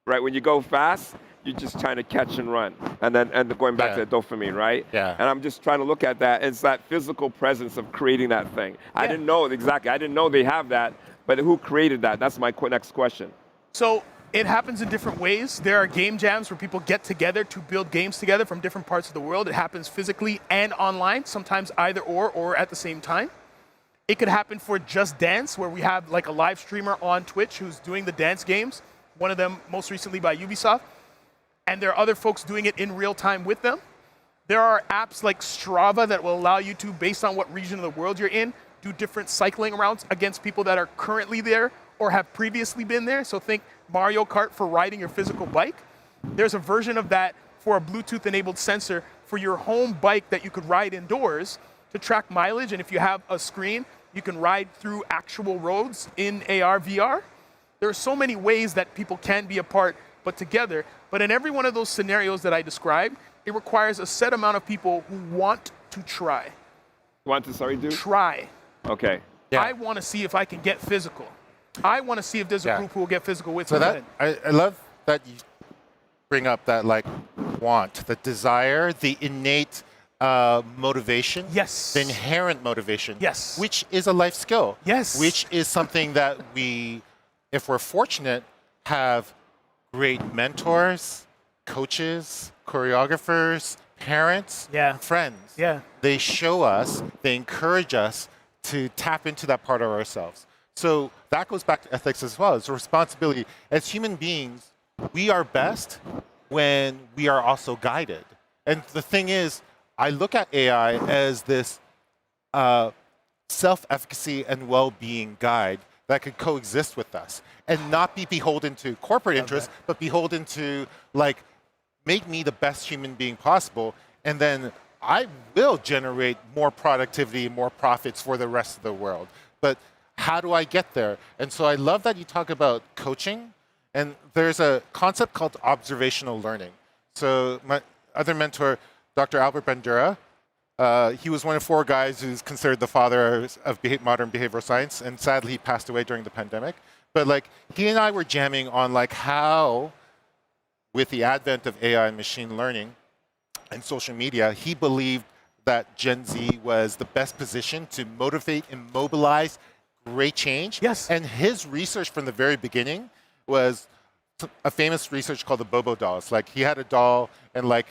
Right? When you go fast, you're just trying to catch and run. And then going back to the dopamine, right? Yeah. And I'm just trying to look at that. It's that physical presence of creating that thing. I didn't know exactly. I didn't know they have that. But who created that? That's my next question. So it happens in different ways. There are game jams where people get together to build games together from different parts of the world. It happens physically and online, sometimes either or at the same time. It could happen for Just Dance, where we have like a live streamer on Twitch who's doing the dance games, one of them most recently by Ubisoft. And there are other folks doing it in real time with them. There are apps like Strava that will allow you to, based on what region of the world you're in, do different cycling routes against people that are currently there or have previously been there. So think Mario Kart for riding your physical bike. There's a version of that for a Bluetooth-enabled sensor for your home bike that you could ride indoors to track mileage. And if you have a screen, you can ride through actual roads in AR, VR. There are so many ways that people can be apart but together. But in every one of those scenarios that I described, it requires a set amount of people who want to try. Want to, sorry, do? Try. Okay. Yeah. I want to see if I can get physical. I want to see if there's a group who will get physical with So me. that I love that you bring up that like want, the desire, the innate motivation. Yes. The inherent motivation. Yes. Which is a life skill. Yes. Which is something that we, if we're fortunate, have great mentors, coaches, choreographers, parents, friends. Yeah. They show us, they encourage us to tap into that part of ourselves. So that goes back to ethics as well. It's a responsibility. As human beings, we are best when we are also guided. And the thing is, I look at AI as this self-efficacy and well-being guide that could coexist with us and not be beholden to corporate interests, but beholden to like, make me the best human being possible, and then I will generate more productivity, more profits for the rest of the world. But how do I get there? And so I love that you talk about coaching, and there's a concept called observational learning. So my other mentor, Dr. Albert Bandura, he was one of 4 guys who's considered the father of modern behavioral science, and sadly he passed away during the pandemic. But like, he and I were jamming on like how, with the advent of AI and machine learning and social media, he believed that Gen Z was the best position to motivate and mobilize great change. Yes. And his research from the very beginning was a famous research called the Bobo dolls. Like, he had a doll, and like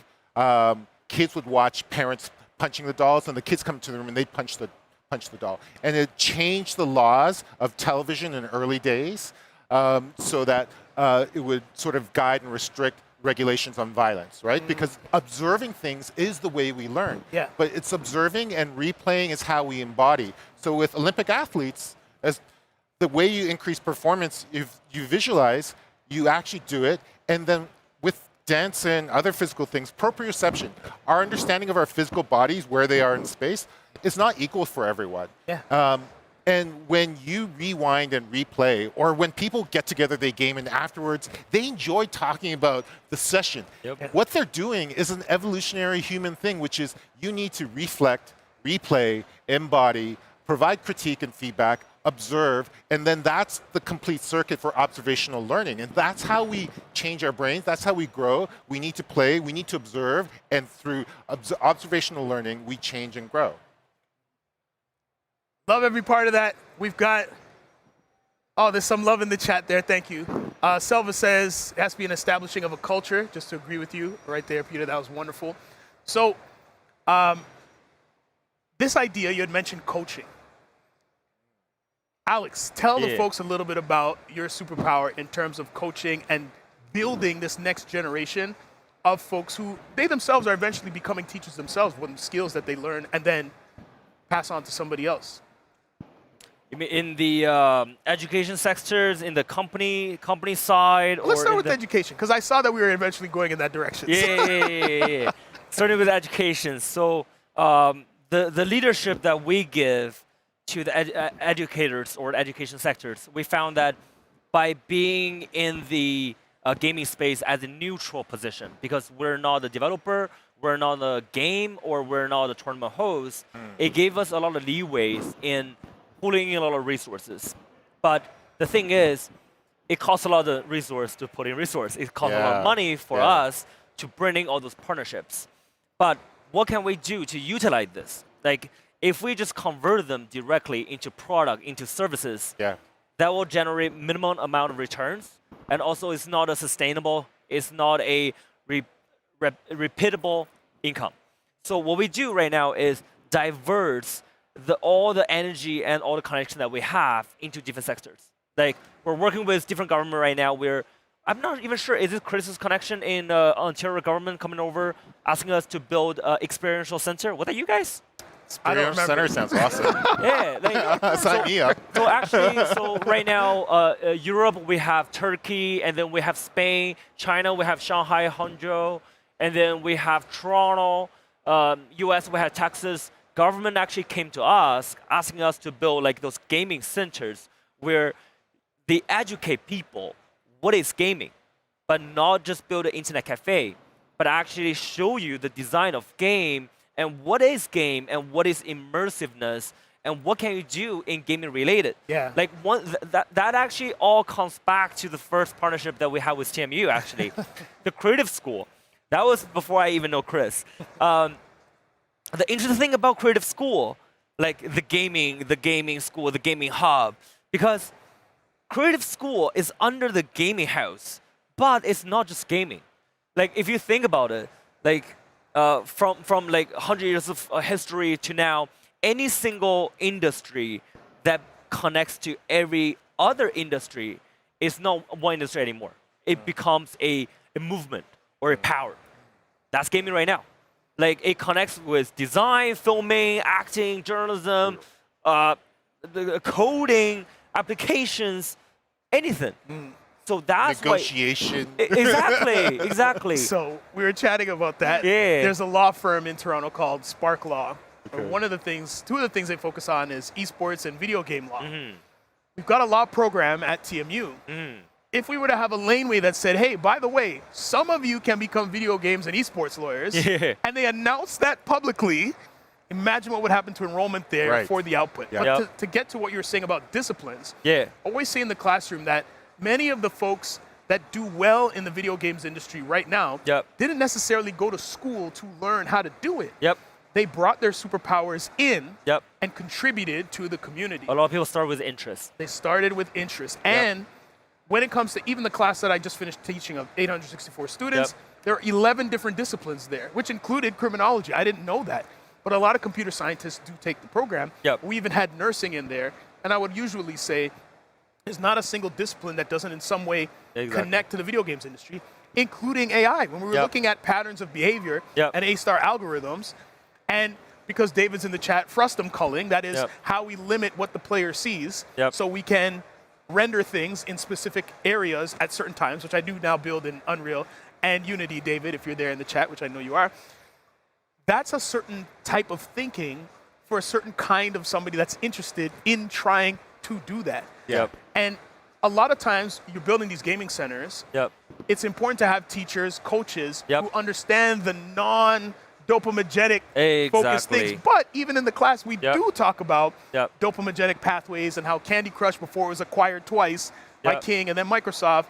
kids would watch parents punching the dolls, and the kids come to the room and they punch the doll. And it changed the laws of television in early days so that it would sort of guide and restrict regulations on violence, right? Because observing things is the way we learn. Yeah. But it's observing and replaying is how we embody. So with Olympic athletes, as the way you increase performance, if you visualize, you actually do it, and then with dance and other physical things, proprioception, our understanding of our physical bodies, where they are in space, is not equal for everyone. Yeah. And when you rewind and replay, or when people get together, they game, and afterwards, they enjoy talking about the session. Yep. What they're doing is an evolutionary human thing, which is you need to reflect, replay, embody, provide critique and feedback, observe, and then that's the complete circuit for observational learning. And that's how we change our brains. That's how we grow. We need to play. We need to observe. And through observational learning, we change and grow. Love every part of that. We've got, there's some love in the chat there. Thank you. Selva says it has to be an establishing of a culture. Just to agree with you right there, Peter. That was wonderful. So this idea, you had mentioned coaching. Alex, tell the Yeah. folks a little bit about your superpower in terms of coaching and building this next generation of folks who they themselves are eventually becoming teachers themselves with the skills that they learn and then pass on to somebody else. You mean in the education sectors, in the company side, Let's or start in with the education, because I saw that we were eventually going in that direction. yeah. Starting with education. So the leadership that we give to the educators or education sectors, we found that by being in the gaming space as a neutral position, because we're not the developer, we're not the game, or we're not the tournament host, it gave us a lot of leeways in pulling in a lot of resources. But the thing is, it costs a lot of resource to put in resource. It costs a lot of Yeah. money for Yeah. us to bring in all those partnerships. But what can we do to utilize this? Like, if we just convert them directly into product, into services, Yeah. that will generate minimum amount of returns, and also it's not a sustainable, it's not a repeatable income. So what we do right now is divert all the energy and all the connection that we have into different sectors. Like, we're working with different government right now where I'm not even sure, is it Chris's connection in Ontario government coming over asking us to build an experiential center? Was that you guys? I don't Experience Center sounds awesome. Yeah. Like, Sign me up. so actually, so right now, Europe, we have Turkey, and then we have Spain. China, we have Shanghai, Hangzhou, and then we have Toronto. US, we have Texas. Government actually came to us asking us to build like those gaming centers where they educate people what is gaming, but not just build an internet cafe, but actually show you the design of game and what is game and what is immersiveness and what can you do in gaming related. Yeah. Like that actually all comes back to the first partnership that we had with TMU actually, the creative school. That was before I even know Chris. The interesting thing about creative school, like the gaming school, the gaming hub, because creative school is under the gaming house, but it's not just gaming. Like if you think about it, like from like 100 years of history to now, any single industry that connects to every other industry is not one industry anymore. It becomes a movement or a power. That's gaming right now. Like it connects with design, filming, acting, journalism, the coding, applications, anything. So that's Negotiation. Exactly. So we were chatting about that. Yeah. There's a law firm in Toronto called Spark Law. Two of the things they focus on is esports and video game law. We've got a law program at TMU. If we were to have a laneway that said, hey, by the way, some of you can become video games and esports lawyers, Yeah. and they announced that publicly, imagine what would happen to enrollment there Right. for the output. Yeah. But Yep. to get to what you were saying about disciplines, Yeah. always say in the classroom that many of the folks that do well in the video games industry right now Yep. didn't necessarily go to school to learn how to do it. Yep. They brought their superpowers in Yep. and contributed to the community. A lot of people start with interest. They started with interest. And when it comes to even the class that I just finished teaching of 864 students, there are 11 different disciplines there, which included criminology. I didn't know that. But a lot of computer scientists do take the program. Yep. We even had nursing in there. And I would usually say there's not a single discipline that doesn't in some way Exactly. connect to the video games industry, including AI. When we were Yep. looking at patterns of behavior Yep. and A-star algorithms, and because David's in the chat, frustum culling, that is Yep. how we limit what the player sees Yep. so we can render things in specific areas at certain times, which I do now build in Unreal and Unity, David, if you're there in the chat, which I know you are. That's a certain type of thinking for a certain kind of somebody that's interested in trying to do that. Yep. And a lot of times you're building these gaming centers, Yep. it's important to have teachers, coaches Yep. who understand the non-dopaminergic focused Exactly. things. But even in the class, we Yep. do talk about Yep. dopaminergic pathways and how Candy Crush, before it was acquired twice by Yep. King and then Microsoft,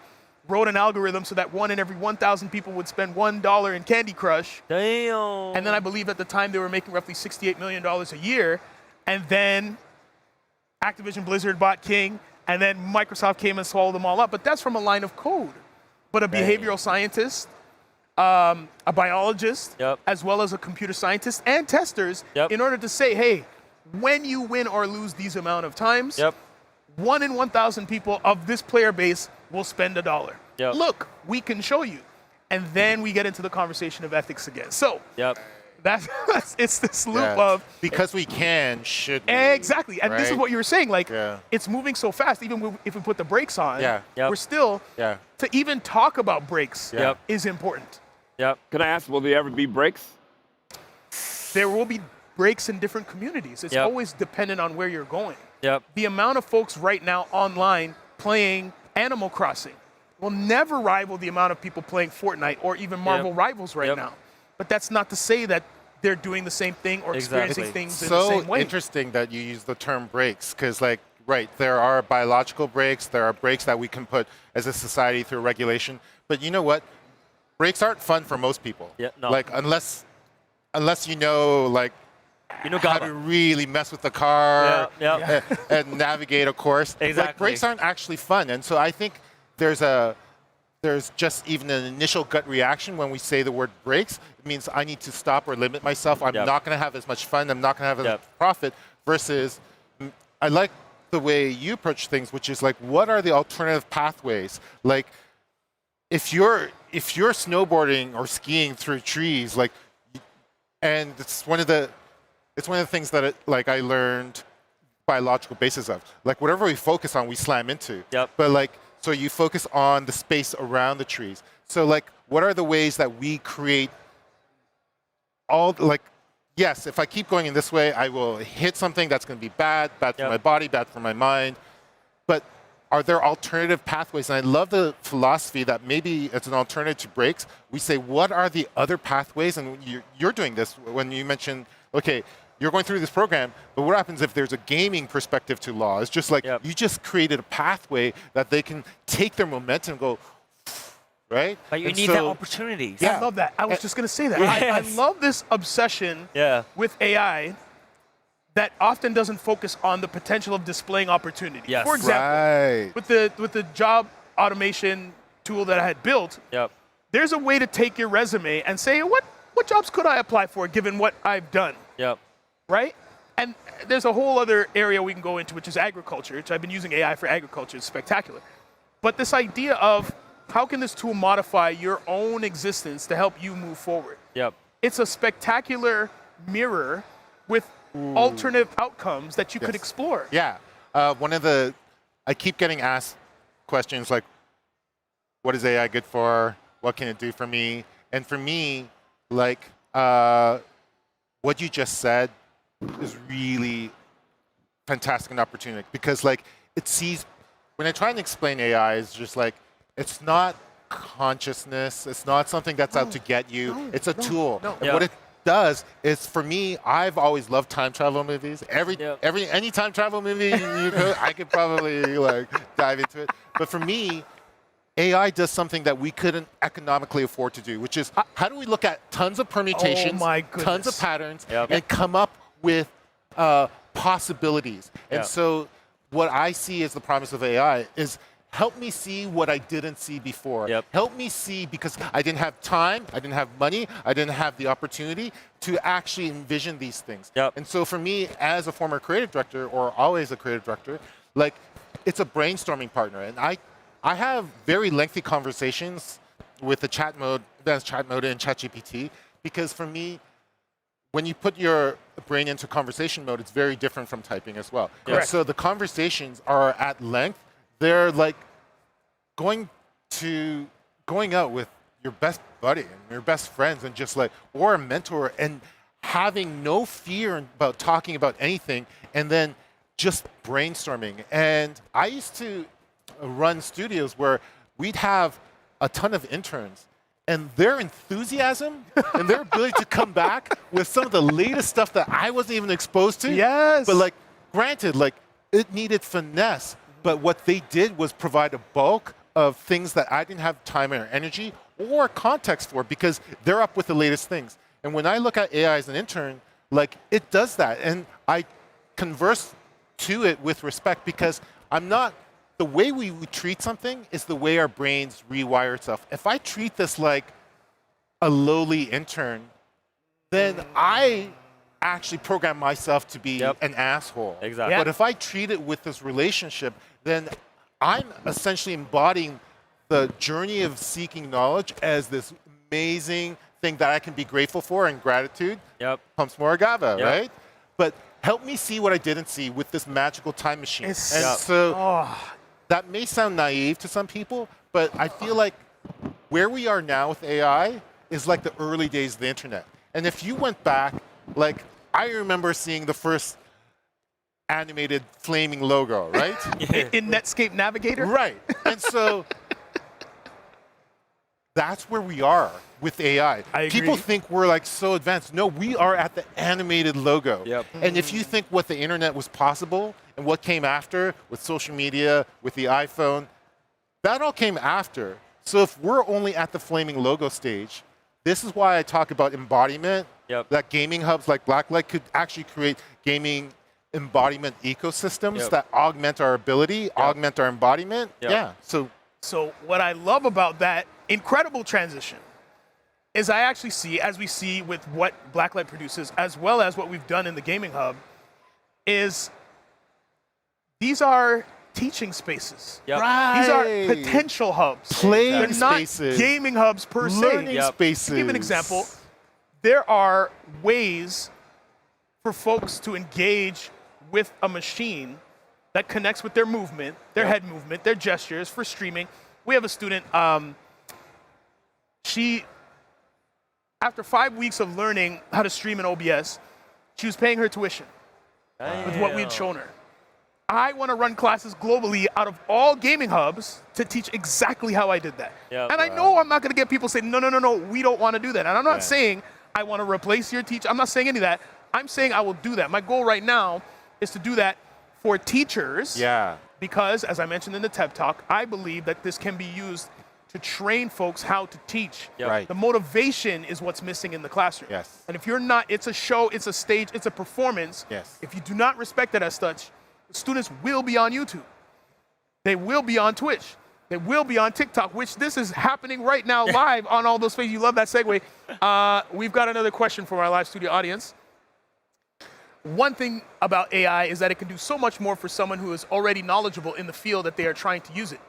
wrote an algorithm so that 1 in every 1,000 people would spend $1 in Candy Crush. Damn. And then I believe at the time they were making roughly $68 million a year. And then Activision Blizzard bought King, and then Microsoft came and swallowed them all up. But that's from a line of code. But a behavioral scientist, a biologist, Yep. as well as a computer scientist and testers, Yep. in order to say, hey, when you win or lose these amount of times, Yep. 1 in 1,000 people of this player base will spend $1. Yep. Look, we can show you. And then we get into the conversation of ethics again. So Yep. it's this loop Yeah. of Because we can, should we? exactly. And this is right? what you were saying. Like, Yeah. it's moving so fast. Even if we put the brakes on, Yeah. Yep. we're still Yeah. to even talk about brakes Yeah. Yep. is important. Yep. Can I ask, will there ever be breaks? There will be breaks in different communities. It's Yep. always dependent on where you're going. Yep. The amount of folks right now online playing Animal Crossing will never rival the amount of people playing Fortnite or even Marvel Rivals right Yep. now. But that's not to say that they're doing the same thing or experiencing Exactly. things in the So same way. interesting that you use the term breaks, because like, right, there are biological breaks, there are breaks that we can put as a society through regulation. But you know what? Breaks aren't fun for most people. Yeah, no. Like unless you know like You know, how to GABA. really mess with the car Yeah, yeah. and navigate a course. Like Exactly. breaks aren't actually fun, and so I think there's just even an initial gut reaction when we say the word breaks. It means I need to stop or limit myself. I'm Yep. not going to have as much fun. I'm not going to have as Yep. much profit. Versus, I like the way you approach things, which is like, what are the alternative pathways? Like, if you're snowboarding or skiing through trees, like, and it's one of the things that I learned biological basis of. Like whatever we focus on, we slam into. Yep. But like, so you focus on the space around the trees. So like, what are the ways that we create all like? Yes, if I keep going in this way, I will hit something that's going to be bad for Yep. my body, bad for my mind. But are there alternative pathways? And I love the philosophy that maybe it's an alternative to breaks. We say, what are the other pathways? And you're doing this when you mentioned, okay, you're going through this program, but what happens if there's a gaming perspective to law? It's just like Yep. you just created a pathway that they can take their momentum and go, right? But you And need that so- opportunities. Yeah. I love that. I was just going to say that. I Yes. love this obsession Yeah. with AI that often doesn't focus on the potential of displaying opportunity. Yes. For example, Right. with the job automation tool that I had built, Yep. there's a way to take your resume and say, what jobs could I apply for given what I've done, Yep. right? And there's a whole other area we can go into, which is agriculture, which I've been using AI for agriculture. It's spectacular. But this idea of how can this tool modify your own existence to help you move forward? Yep. It's a spectacular mirror with alternative outcomes that you could Yes. explore. Yeah. I keep getting asked questions like, what is AI good for? What can it do for me? And for me, like, what you just said is really fantastic and opportunity because like it sees, when I try and explain AI, it's just like, it's not consciousness. It's not something that's out to get you. It's a tool. And Yeah. what it does is, for me, I've always loved time travel movies. Any time travel movie you go, I could probably like dive into it. But for me, AI does something that we couldn't economically afford to do, which is how do we look at tons of permutations, my tons goodness. of patterns, Yep. and come up with possibilities. And Yeah. so what I see as the promise of AI is help me see what I didn't see before. Yep. Help me see, because I didn't have time, I didn't have money, I didn't have the opportunity to actually envision these things. Yep. And so for me, as a former creative director, or always a creative director, like it's a brainstorming partner. And I have very lengthy conversations with the chat mode, advanced chat mode in ChatGPT, because for me, when you put your brain into conversation mode, it's very different from typing as well. And Correct. so the conversations are at length. They're like going out with your best buddy and your best friends and just like, or a mentor, and having no fear about talking about anything and then just brainstorming. And I used to run studios where we'd have a ton of interns, and their enthusiasm and their ability to come back with some of the latest stuff that I wasn't even exposed to. Yes. But like, granted, like it needed finesse, but what they did was provide a bulk of things that I didn't have time or energy or context for, because they're up with the latest things. And when I look at AI as an intern, like it does that. And I converse to it with respect, because the way we treat something is the way our brains rewire itself. If I treat this like a lowly intern, then I actually program myself to be Yep. an asshole. Exactly. Yeah. But if I treat it with this relationship, then I'm essentially embodying the journey of seeking knowledge as this amazing thing that I can be grateful for, and gratitude Yep. pumps more agave, Yep. right? But help me see what I didn't see with this magical time machine. It's- And Yep. so Oh, that may sound naive to some people, but I feel like where we are now with AI is like the early days of the internet. And if you went back, like I remember seeing the first animated flaming logo, right? in Netscape Navigator. Right. And so that's where we are with AI. I agree. People think we're like so advanced. No, we are at the animated logo. Yep. And if you think what the internet was possible and what came after with social media, with the iPhone, that all came after. So if we're only at the flaming logo stage, this is why I talk about embodiment. Yep. That gaming hubs like Blacklyte could actually create gaming embodiment ecosystems Yep. that augment our ability, augment our embodiment. Yep. Yeah. So So what I love about that incredible transition is I actually see, as we see with what Blacklyte produces, as well as what we've done in the Gaming Hub, is these are teaching spaces. Yep. These are Right. potential hubs. Playing They're spaces. not gaming hubs per learning se. Yep. spaces. To give you an example, there are ways for folks to engage with a machine that connects with their movement, their head movement, their gestures for streaming. We have a student, she, after 5 weeks of learning how to stream in OBS, she was paying her tuition with what we had shown her. I want to run classes globally out of all gaming hubs to teach exactly how I did that. Yep. And I know I'm not going to get people saying, no, we don't want to do that. And I'm not Yeah. saying I want to replace your teacher. I'm not saying any of that. I'm saying I will do that. My goal right now is to do that for teachers. Yeah. Because, as I mentioned in the TED Talk, I believe that this can be used to train folks how to teach. Yep. Right. The motivation is what's missing in the classroom. Yes. And if you're not, it's a show, it's a stage, it's a performance. Yes. If you do not respect it as such, students will be on YouTube. They will be on Twitch. They will be on TikTok, which this is happening right now live on all those spaces. You love that segue. We've got another question from our live studio audience. One thing about AI is that it can do so much more for someone who is already knowledgeable in the field that they are trying to use it.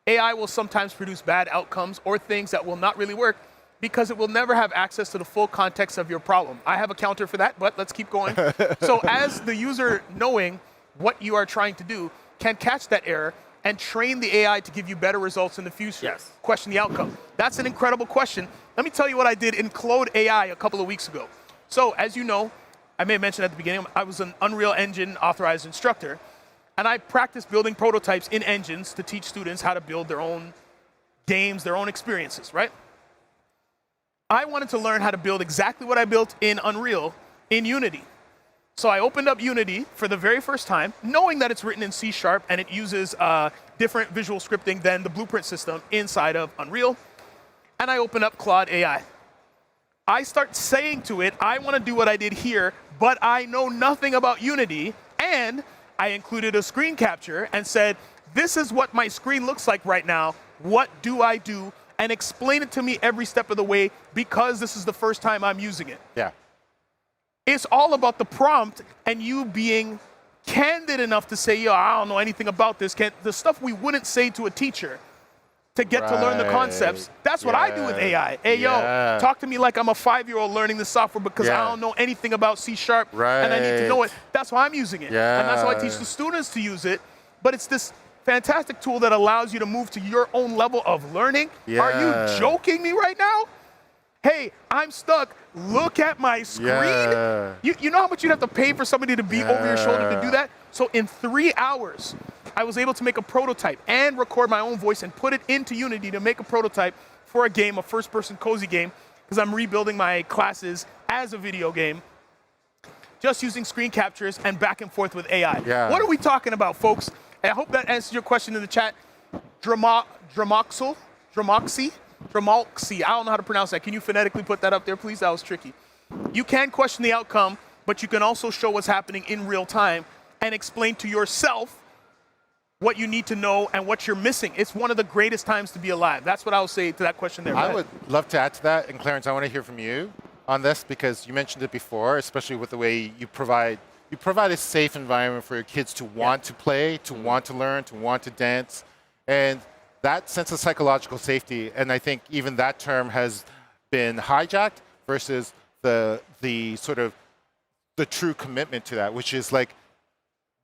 AI will sometimes produce bad outcomes or things that will not really work because it will never have access to the full context of your problem. I have a counter for that, but let's keep going. So as the user knowing what you are trying to do can catch that error and train the AI to give you better results in the future. Yes. Question the outcome. That's an incredible question. Let me tell you what I did in Claude AI a couple of weeks ago. So as you know, I may have mentioned at the beginning, I was an Unreal Engine authorized instructor, and I practiced building prototypes in engines to teach students how to build their own games, their own experiences, right? I wanted to learn how to build exactly what I built in Unreal in Unity. So I opened up Unity for the very first time, knowing that it's written in C# and it uses different visual scripting than the Blueprint system inside of Unreal. And I opened up Claude AI. I start saying to it, I want to do what I did here, but I know nothing about Unity. And I included a screen capture and said, this is what my screen looks like right now. What do I do? And explain it to me every step of the way because this is the first time I'm using it. Yeah. It's all about the prompt and you being candid enough to say, yo, I don't know anything about this. The stuff we wouldn't say to a teacher to get to learn the concepts. Right. That's what I do with AI. Hey, Yeah. yo, talk to me like I'm a 5-year-old learning the software because I Yeah. don't know anything about C# and I need to know it. That's why I'm using it. And that's how I teach the students to use it. But it's this fantastic tool that allows you to move to your own level of learning. Are Yeah. you joking me right now? Hey, I'm stuck. Look at my screen. Yeah. You know how much you'd have to pay for somebody to be over your shoulder to do that? So in 3 hours, I was able to make a prototype and record my own voice and put it into Unity to make a prototype for a game, a first-person cozy game, because I'm rebuilding my classes as a video game, just using screen captures and back and forth with AI. Yeah. What are we talking about, folks? I hope that answers your question in the chat. Dramoxy. I don't know how to pronounce that. Can you phonetically put that up there, please? That was tricky. You can question the outcome, but you can also show what's happening in real time and explain to yourself what you need to know and what you're missing. It's one of the greatest times to be alive. That's what I would say to that question there. Go I ahead. would love to add to that. And Clarence, I want to hear from you. on this because you mentioned it before, especially with the way you provide a safe environment for your kids to want to play, to want to learn, to want to dance, and that sense of psychological safety. And I think even that term has been hijacked versus the sort of the true commitment to that, which is like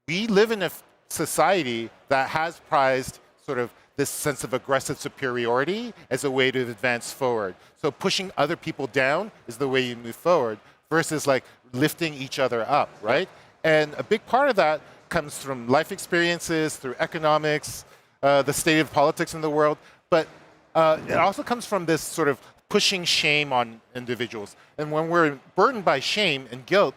we live in a society that has prized sort of this sense of aggressive superiority as a way to advance forward. So pushing other people down is the way you move forward versus like lifting each other up, right? And a big part of that comes from life experiences, through economics, the state of politics in the world, but it also comes from this sort of pushing shame on individuals. And when we're burdened by shame and guilt,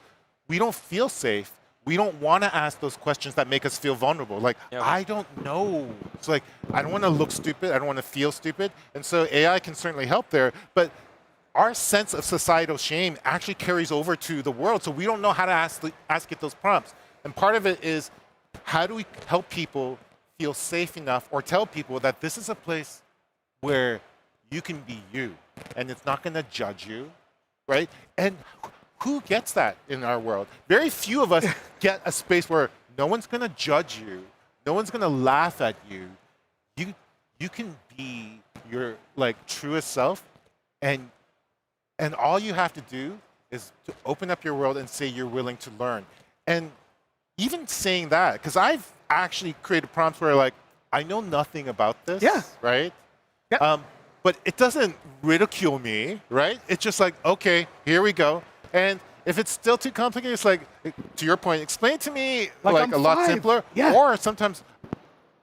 we don't feel safe. We don't want to ask those questions that make us feel vulnerable. Like, I don't know. It's like, I don't want to look stupid. I don't want to feel stupid. And so AI can certainly help there. But our sense of societal shame actually carries over to the world. So we don't know how to ask it those prompts. And part of it is, how do we help people feel safe enough or tell people that this is a place where you can be you and it's not going to judge you, right? And who gets that in our world? Very few of us get a space where no one's going to judge you, no one's going to laugh at you. You can be your like truest self, and all you have to do is to open up your world and say you're willing to learn. And even saying that, because I've actually created prompts where like I know nothing about this, right? Yeah. But it doesn't ridicule me, right? It's just like, okay, here we go. And if it's still too complicated, it's like, to your point, explain it to me like a lot simpler. Yeah. Or sometimes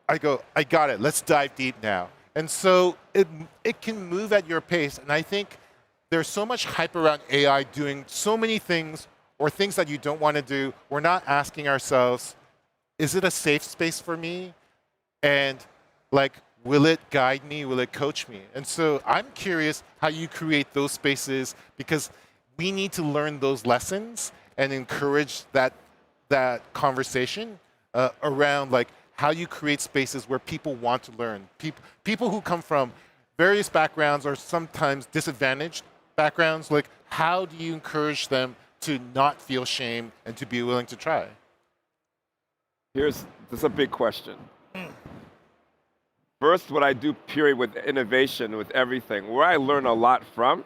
I go, I got it. Let's dive deep now. And so it can move at your pace. And I think there's so much hype around AI doing so many things or things that you don't want to do. We're not asking ourselves, is it a safe space for me? And like, will it guide me? Will it coach me? And so I'm curious how you create those spaces, because we need to learn those lessons and encourage that conversation around like how you create spaces where people want to learn. People who come from various backgrounds or sometimes disadvantaged backgrounds, like how do you encourage them to not feel shame and to be willing to try? This is a big question. First, what I do, period, with innovation, with everything, where I learn a lot from,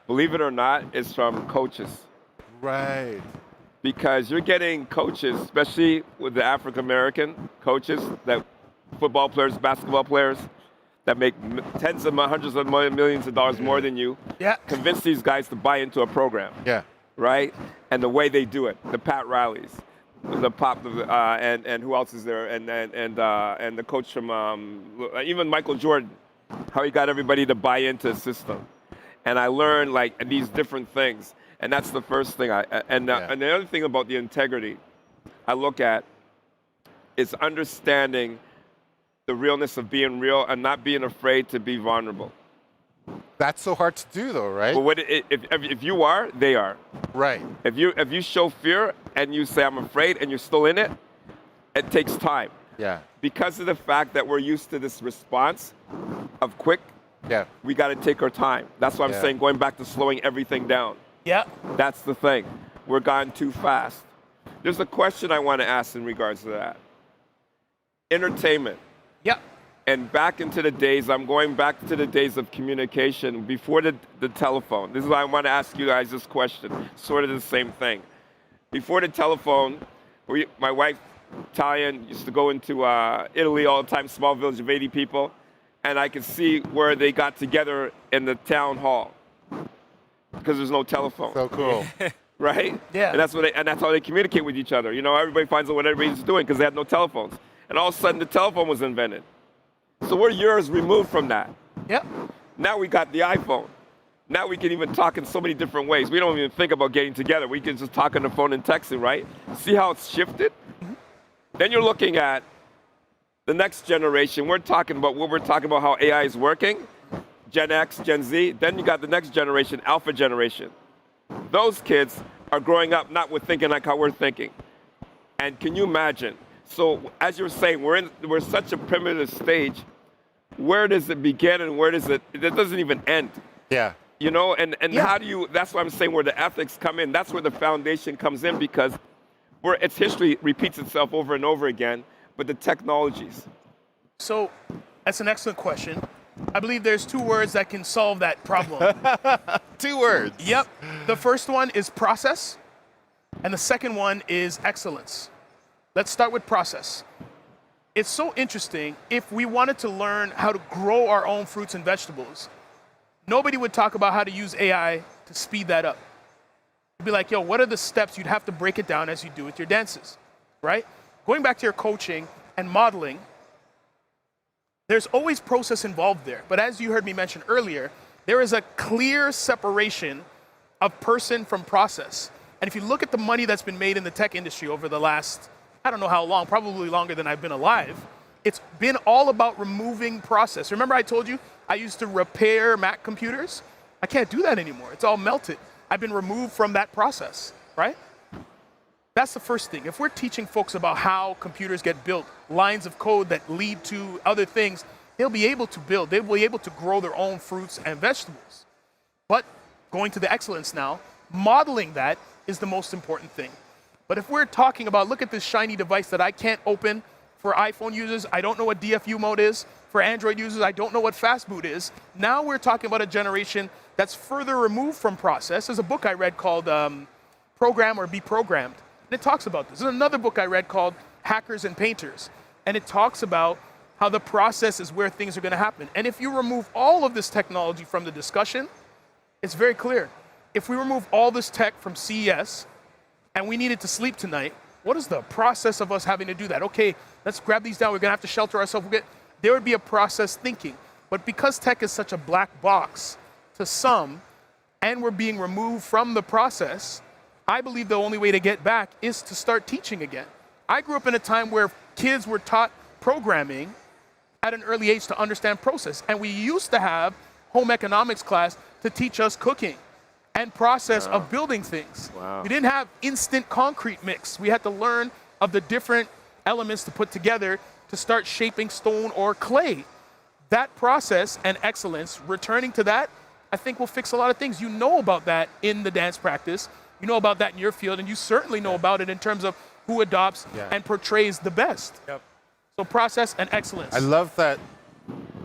believe it or not, is from coaches. Right. Because you're getting coaches, especially with the African-American coaches, that football players, basketball players, that make tens of hundreds of millions of dollars more than you, convince these guys to buy into a program. Right? And the way they do it, the Pat Rileys, the Pop, and who else is there? And the coach from even Michael Jordan, how he got everybody to buy into the system. And I learned like these different things, and that's the first thing. And the other thing about the integrity I look at is understanding the realness of being real and not being afraid to be vulnerable. That's so hard to do, though, right? But if you are, they are. Right. If you show fear and you say I'm afraid and you're still in it, it takes time. Yeah. Because of the fact that we're used to this response of quick, we got to take our time. That's why I'm saying going back to slowing everything down. Yeah. That's the thing. We're gone too fast. There's a question I want to ask in regards to that. Entertainment. Yeah. And back into the days, I'm going back to the days of communication before the telephone. This is why I want to ask you guys this question, sort of the same thing. Before the telephone, my wife, Italian, used to go into Italy all the time, small village of 80 people, and I could see where they got together in the town hall because there's no telephone. So cool. Right? Yeah. And that's how they communicate with each other. You know, everybody finds out what everybody's doing because they had no telephones. And all of a sudden, the telephone was invented. So we're years removed from that. Yep. Now we got the iPhone. Now we can even talk in so many different ways. We don't even think about getting together. We can just talk on the phone and texting, right? See how it's shifted? Mm-hmm. Then you're looking at the next generation. We're talking about how AI is working, Gen X, Gen Z. Then you got the next generation, Alpha generation. Those kids are growing up not with thinking like how we're thinking. And can you imagine? So as you're saying, we're such a primitive stage. Where does it begin and where does it doesn't even end? Yeah. You know, and Yeah. how do you, that's what I'm saying where the ethics come in. That's where the foundation comes in because its history repeats itself over and over again, but the technologies. So that's an excellent question. I believe there's 2 words that can solve that problem. 2 words. Yep. The first one is process, and the second one is excellence. Let's start with process. It's so interesting. If we wanted to learn how to grow our own fruits and vegetables, nobody would talk about how to use AI to speed that up. It'd be like, yo, what are the steps? You'd have to break it down as you do with your dances, right? Going back to your coaching and modeling, there's always process involved there. But as you heard me mention earlier, there is a clear separation of person from process. And if you look at the money that's been made in the tech industry over the last, I don't know how long, probably longer than I've been alive, it's been all about removing process. Remember I told you I used to repair Mac computers? I can't do that anymore. It's all melted. I've been removed from that process, right? That's the first thing. If we're teaching folks about how computers get built, lines of code that lead to other things, they'll be able to build, they'll be able to grow their own fruits and vegetables. But going to the excellence now, modeling that is the most important thing. But if we're talking about, look at this shiny device that I can't open for iPhone users, I don't know what DFU mode is. For Android users, I don't know what fast boot is. Now we're talking about a generation that's further removed from process. There's a book I read called Program or Be Programmed. And it talks about this. There's another book I read called Hackers and Painters. And it talks about how the process is where things are going to happen. And if you remove all of this technology from the discussion, it's very clear. If we remove all this tech from CES and we needed to sleep tonight, what is the process of us having to do that? Okay, let's grab these down. We're going to have to shelter ourselves. There would be a process thinking. But because tech is such a black box to some, and we're being removed from the process, I believe the only way to get back is to start teaching again. I grew up in a time where kids were taught programming at an early age to understand process. And we used to have home economics class to teach us cooking and process of building things. Wow. We didn't have instant concrete mix. We had to learn of the different elements to put together to start shaping stone or clay. That process and excellence, returning to that, I think will fix a lot of things. You know about that in the dance practice. You know about that in your field, and you certainly know about it in terms of who adopts and portrays the best. Yep. So process and excellence. I love that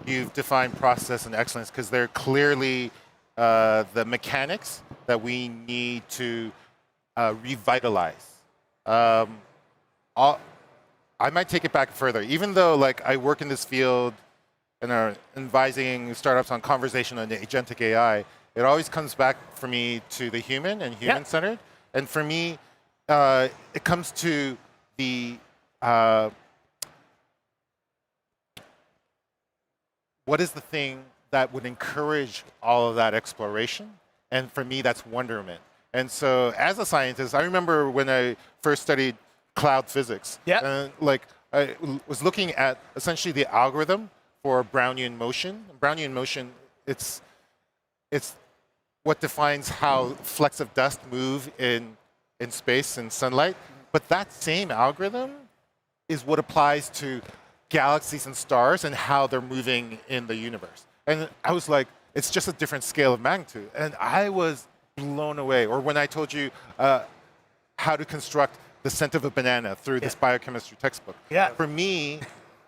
you've defined process and excellence because they're clearly the mechanics that we need to revitalize. I might take it back further. Even though like I work in this field and are advising startups on conversation and agentic AI, it always comes back for me to the human and human-centered. And for me, it comes to the what is the thing that would encourage all of that exploration? And for me, that's wonderment. And so as a scientist, I remember when I first studied cloud physics. And like I was looking at essentially the algorithm for Brownian motion. Brownian motion, it's what defines how flecks of dust move in space and sunlight. But that same algorithm is what applies to galaxies and stars and how they're moving in the universe. And I was like, it's just a different scale of magnitude. And I was blown away. Or when I told you how to construct the scent of a banana through this biochemistry textbook. For me,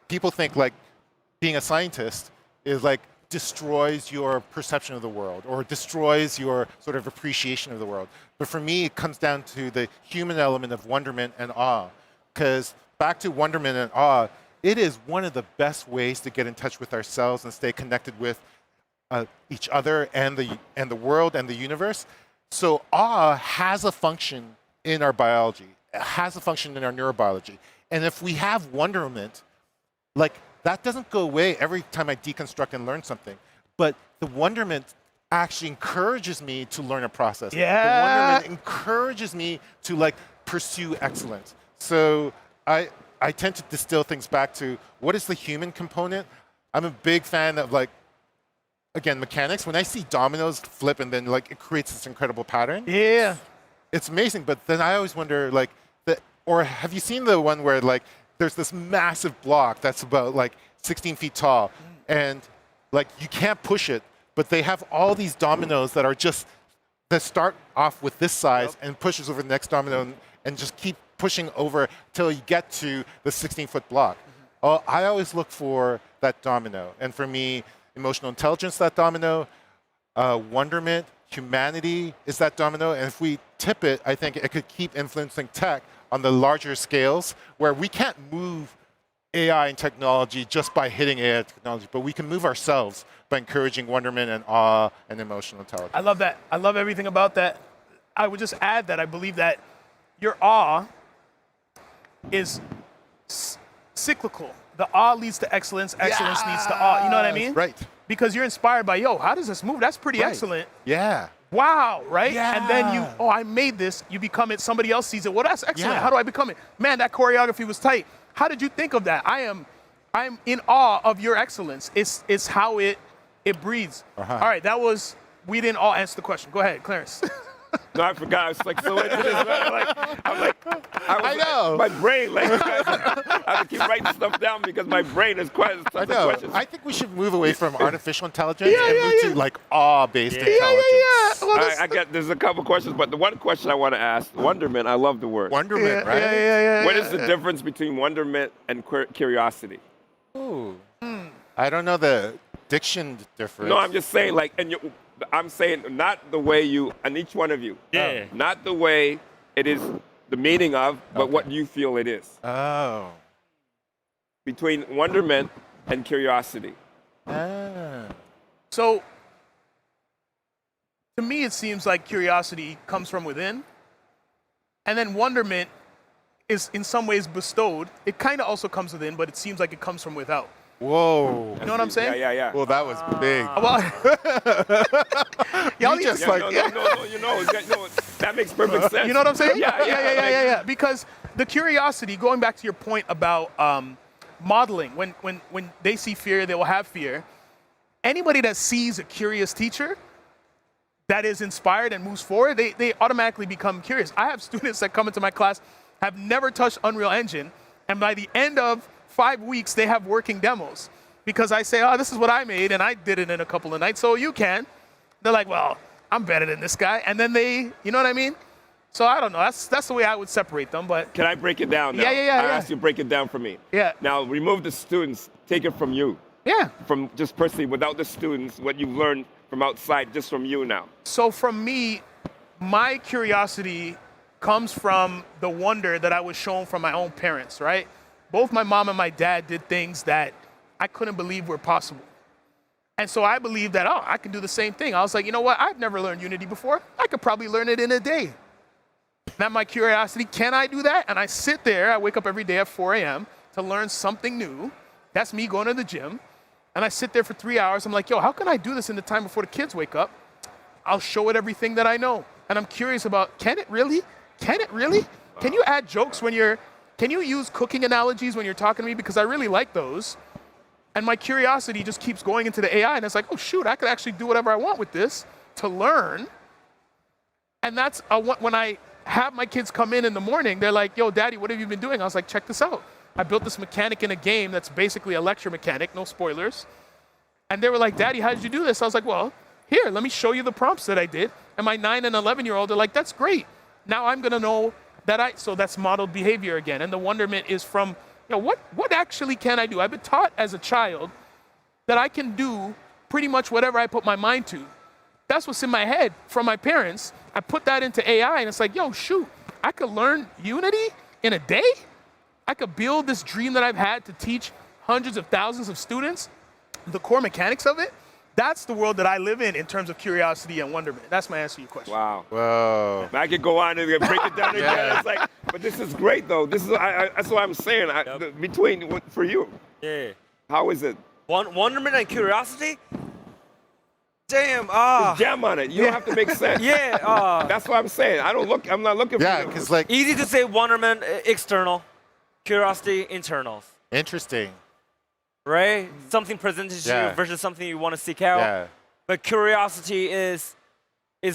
people think like being a scientist is like destroys your perception of the world or destroys your sort of appreciation of the world. But for me, it comes down to the human element of wonderment and awe. Because back to wonderment and awe, it is one of the best ways to get in touch with ourselves and stay connected with each other and the world and the universe. So awe has a function in our biology. It has a function in our neurobiology. And if we have wonderment, like that doesn't go away every time I deconstruct and learn something. But the wonderment actually encourages me to learn a process. The wonderment encourages me to like pursue excellence. So I tend to distill things back to what is the human component. I'm a big fan of like, again, mechanics. When I see dominoes flip and then like it creates this incredible pattern. It's amazing. But then I always wonder like, or have you seen the one where like there's this massive block that's about like 16 feet tall and like you can't push it, but they have all these dominoes that are just that start off with this size and pushes over the next domino and just keep pushing over till you get to the 16-foot block. I always look for that domino, and for me, emotional intelligence, that domino, wonderment, humanity is that domino, and if we tip it, I think it could keep influencing tech on the larger scales where we can't move AI and technology just by hitting AI technology, but we can move ourselves by encouraging wonderment and awe and emotional intelligence. I love that. I love everything about that. I would just add that I believe that your awe is cyclical. The awe leads to excellence, excellence leads to awe. You know what I mean? Right. Because you're inspired by, yo, how does this move? That's pretty excellent. Yeah. Wow, right? Yeah. And then I made this. You become it. Somebody else sees it. Well, that's excellent. Yeah. How do I become it? Man, that choreography was tight. How did you think of that? I'm in awe of your excellence. It's how it breathes. All right, we didn't all answer the question. Go ahead, Clarence. No, I forgot. I was like so into this. I know. My brain, I have to keep writing stuff down because my brain is quite I tough know. questions. I think we should move away from artificial intelligence and move to like awe-based intelligence. Well, I get. There's a couple questions, but the one question I want to ask, wonderment. I love the word. Wonderment, right? Yeah. What is the difference between wonderment and curiosity? Ooh. I don't know the diction difference. No, I'm just saying, I'm saying not the way you, and each one of you. Yeah. Not the way it is, the meaning of, but what you feel it is. Oh. Between wonderment and curiosity. So, to me, it seems like curiosity comes from within, and then wonderment is in some ways bestowed. It kind of also comes within, but it seems like it comes from without. Whoa. You know what I'm saying? Yeah. Well, that was big. Well, y'all need just to- like- No, that makes perfect sense. You know what I'm saying? Yeah. Because the curiosity, going back to your point about modeling, when they see fear, they will have fear. Anybody that sees a curious teacher that is inspired and moves forward, they automatically become curious. I have students that come into my class, have never touched Unreal Engine, and by the end of 5 weeks, they have working demos. Because I say, this is what I made, and I did it in a couple of nights, so you can. They're like, well, I'm better than this guy. And then you know what I mean? So I don't know. That's the way I would separate them. But Can I break it down now? Yeah. I asked you to break it down for me. Yeah. Now, remove the students, take it from you. yeah. From just personally, without the students, what you've learned from outside, just from you now. So from me, my curiosity comes from the wonder that I was shown from my own parents, right? Both my mom and my dad did things that I couldn't believe were possible. And so I believed that, I can do the same thing. I was like, you know what? I've never learned Unity before. I could probably learn it in a day. Now my curiosity, can I do that? And I sit there, I wake up every day at 4 a.m. to learn something new. That's me going to the gym. And I sit there for 3 hours. I'm like, how can I do this in the time before the kids wake up? I'll show it everything that I know. And I'm curious about, can it really? Can it really? Can you add jokes can you use cooking analogies when you're talking to me? Because I really like those. And my curiosity just keeps going into the AI, and it's like, oh shoot, I could actually do whatever I want with this to learn. And that's when I have my kids come in the morning, they're like, yo, daddy, what have you been doing? I was like, check this out. I built this mechanic in a game that's basically a lecture mechanic, no spoilers. And they were like, daddy, how did you do this? I was like, well, here, let me show you the prompts that I did. And my 9 and 11-year-old are like, that's great. Now I'm gonna know so that's modeled behavior again. And the wonderment is from, what actually can I do? I've been taught as a child that I can do pretty much whatever I put my mind to. That's what's in my head from my parents. I put that into AI, and it's like, shoot, I could learn Unity in a day? I could build this dream that I've had to teach hundreds of thousands of students, the core mechanics of it. That's the world that I live in terms of curiosity and wonderment. That's my answer to your question. Wow. Whoa. I could go on and break it down again. It's like, but this is great though. This is that's what I'm saying. For you, Yeah. how is it? Wonderment and curiosity? Damn. Jam on it. You don't have to make sense. Yeah. That's what I'm saying. I'm not looking Yeah, for. because like, Easy to say wonderment external, curiosity internal, interesting. right? Something presented to Yeah. you versus something you want to seek out. Yeah. But curiosity is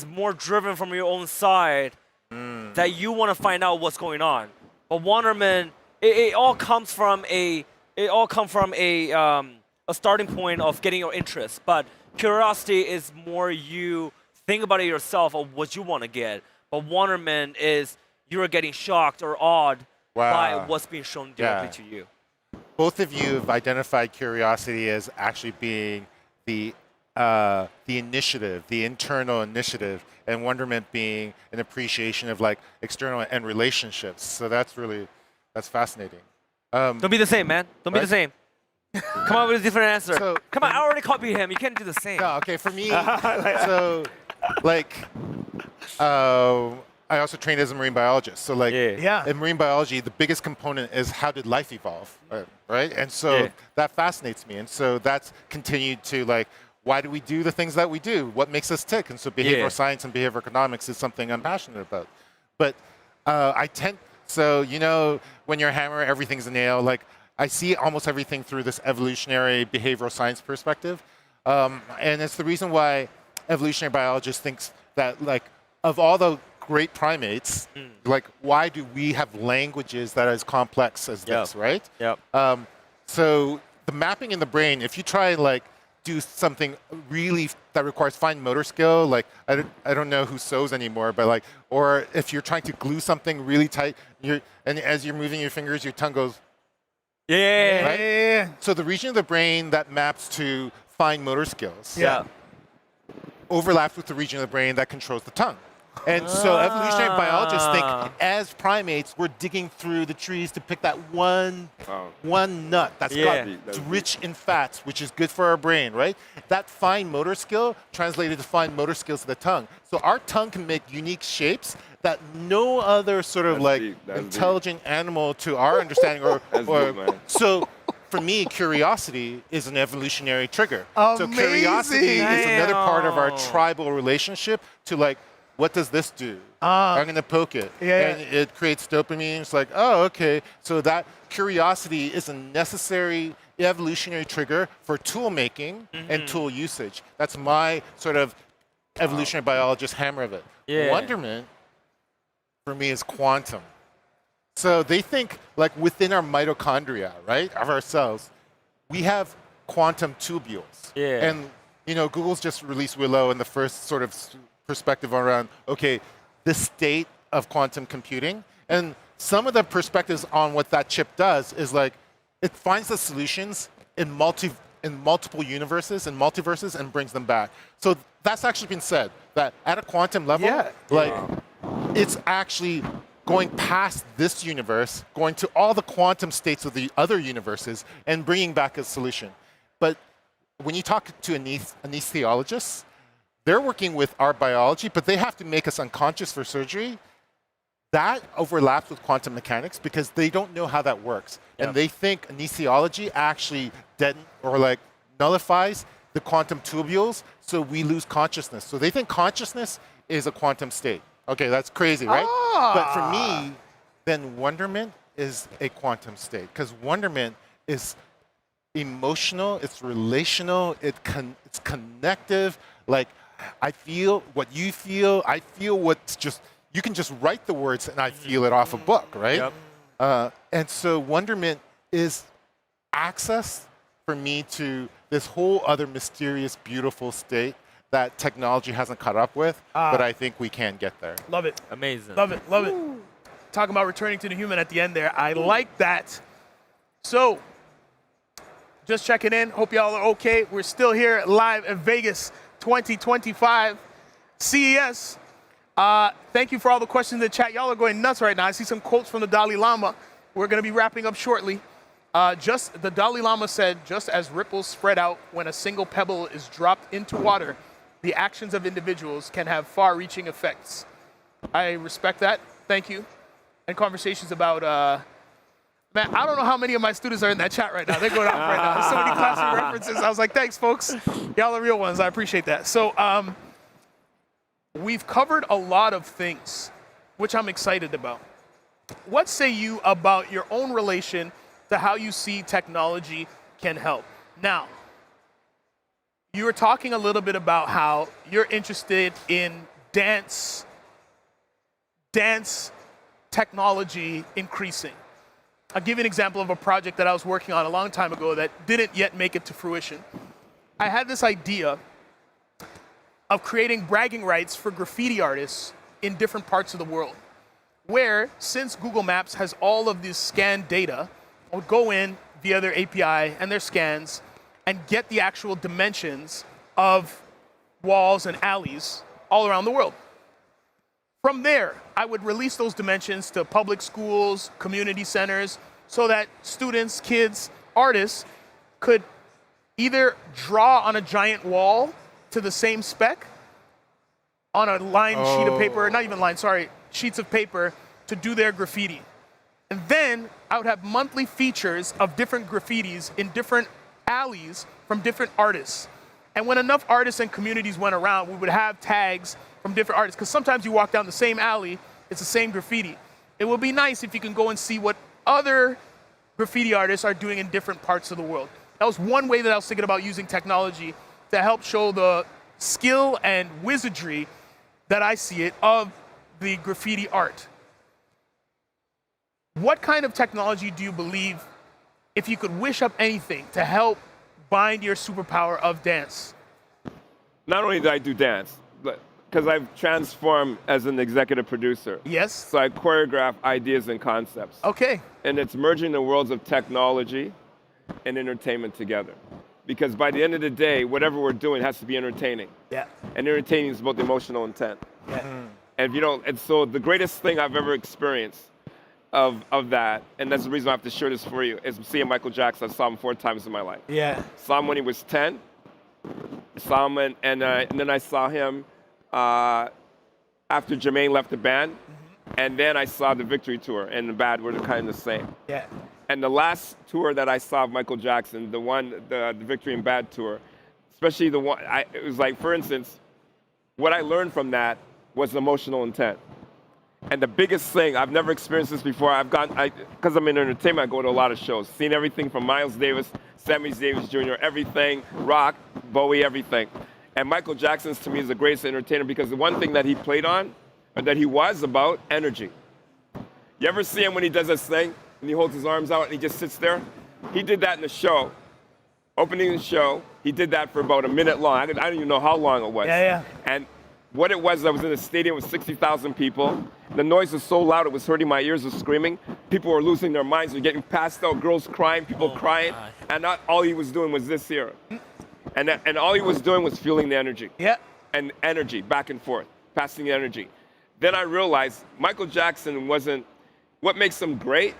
more driven from your own side, that you want to find out what's going on. But wonderment, it all comes from a a starting point of getting your interest. But curiosity is more you think about it yourself of what you want to get. But wonderment is you're getting shocked or awed by Wow. what's being shown directly to you. Both of you have identified curiosity as actually being the initiative, the internal initiative, and wonderment being an appreciation of like external and relationships. So that's fascinating. Don't be the same, man. Don't be the same. Come up with a different answer. So- Come on, I already copied him. You can't do the same. No, okay, for me, so like, I also trained as a marine biologist. So like, Yeah. in marine biology, the biggest component is how did life evolve, right? And so that fascinates me. And so that's continued to like, why do we do the things that we do? What makes us tick? And so behavioral science and behavioral economics is something I'm passionate about. But so you know, when you're a hammer, everything's a nail. Like, I see almost everything through this evolutionary behavioral science perspective. And it's the reason why evolutionary biologists thinks that like, of all the great primates, like why do we have languages that are as complex as this, right? Yep. So the mapping in the brain, if you try and like do something really that requires fine motor skill, like I don't know who sews anymore, but like, or if you're trying to glue something really tight, and as you're moving your fingers, your tongue goes. Yeah. Right? Yeah. So the region of the brain that maps to fine motor skills Yeah. overlaps with the region of the brain that controls the tongue. And so evolutionary biologists think as primates, we're digging through the trees to pick that one nut that's That's rich in fats, which is good for our brain, right? That fine motor skill translated to fine motor skills of the tongue. So our tongue can make unique shapes that no other sort of like deep. That's intelligent animal to our understanding That's or deep, man. so for me, curiosity is an evolutionary trigger. So curiosity Amazing. is another part of our Damn. tribal relationship to like, what does this do? I'm going to poke it. Yeah. And it creates dopamine. It's like, oh, okay. So that curiosity is a necessary evolutionary trigger for tool making and tool usage. That's my sort of evolutionary biologist hammer of it. Yeah. Wonderment, for me, is quantum. So they think like within our mitochondria, right, of our cells, we have quantum tubules. Yeah. And, you know, Google's just released Willow and the first sort of perspective around, okay, the state of quantum computing. And some of the perspectives on what that chip does is like, it finds the solutions in multiple universes and multiverses and brings them back. So that's actually been said, that at a quantum level, like, it's actually going past this universe, going to all the quantum states of the other universes and bringing back a solution. But when you talk to anesthesiologists, they're working with our biology, but they have to make us unconscious for surgery. That overlaps with quantum mechanics because they don't know how that works. Yep. And they think anesthesiology actually nullifies the quantum tubules, so we lose consciousness. So they think consciousness is a quantum state. Okay, that's crazy, right? But for me, then wonderment is a quantum state because wonderment is emotional, it's relational, it's connective. Like, I feel what you feel, I feel what's just, you can just write the words and I feel it off a book, right? Yep. And so wonderment is access for me to this whole other mysterious, beautiful state that technology hasn't caught up with, but I think we can get there. Love it. Amazing. Love it. Love it. Talking about returning to the human at the end there. I like that. So, just checking in. Hope y'all are okay. We're still here live in Vegas 2025 CES. Thank you for all the questions in the chat. Y'all are going nuts right now. I see some quotes from the Dalai Lama. We're going to be wrapping up shortly. The Dalai Lama said, just as ripples spread out when a single pebble is dropped into water, the actions of individuals can have far-reaching effects. I respect that. Thank you. And conversations about, man, I don't know how many of my students are in that chat right now. They're going off right now. There's so many classroom references. I was like, thanks, folks. Y'all are real ones. I appreciate that. So we've covered a lot of things, which I'm excited about. What say you about your own relation to how you see technology can help? Now, you were talking a little bit about how you're interested in dance technology increasing. I'll give you an example of a project that I was working on a long time ago that didn't yet make it to fruition. I had this idea of creating bragging rights for graffiti artists in different parts of the world, where, since Google Maps has all of this scanned data, I would go in via their API and their scans and get the actual dimensions of walls and alleys all around the world. From there, I would release those dimensions to public schools, community centers, so that students, kids, artists could either draw on a giant wall to the same spec on a lined sheet of paper, not even lined, sorry, sheets of paper to do their graffiti. And then I would have monthly features of different graffitis in different alleys from different artists. And when enough artists and communities went around, we would have tags from different artists, because sometimes you walk down the same alley, it's the same graffiti. It would be nice if you can go and see what other graffiti artists are doing in different parts of the world. That was one way that I was thinking about using technology to help show the skill and wizardry that I see it of the graffiti art. What kind of technology do you believe, if you could wish up anything to help bind your superpower of dance? Not only do I do dance, because I've transformed as an executive producer. Yes. So I choreograph ideas and concepts. Okay. And it's merging the worlds of technology and entertainment together. Because by the end of the day, whatever we're doing has to be entertaining. Yeah. And entertaining is about the emotional intent. Yeah. And if you don't, and so the greatest thing I've ever experienced of that, and that's the reason I have to share this for you, is seeing Michael Jackson. I saw him 4 times in my life. Yeah. Saw him when he was 10. Saw him, and then I saw him after Jermaine left the band. And then I saw the Victory Tour, and the Bad were kind of the same. Yeah. And the last tour that I saw of Michael Jackson, the Victory and Bad tour, especially the one, it was like, for instance, what I learned from that was emotional intent. And the biggest thing, I've never experienced this before, because I'm in entertainment, I go to a lot of shows, seen everything from Miles Davis, Sammy Davis Jr., everything, rock, Bowie, everything. And Michael Jackson's, to me, is the greatest entertainer because the one thing that he played on, or that he was about, energy. You ever see him when he does this thing, and he holds his arms out and he just sits there? He did that in the show, opening the show. He did that for about a minute long. I don't even know how long it was. Yeah. And what it was, I was in a stadium with 60,000 people. The noise was so loud, it was hurting my ears, was screaming. People were losing their minds, they were getting passed out, girls crying, people crying. And not all he was doing was this here. And all he was doing was feeling the energy. Yeah. And energy, back and forth, passing the energy. Then I realized Michael Jackson wasn't, what makes him great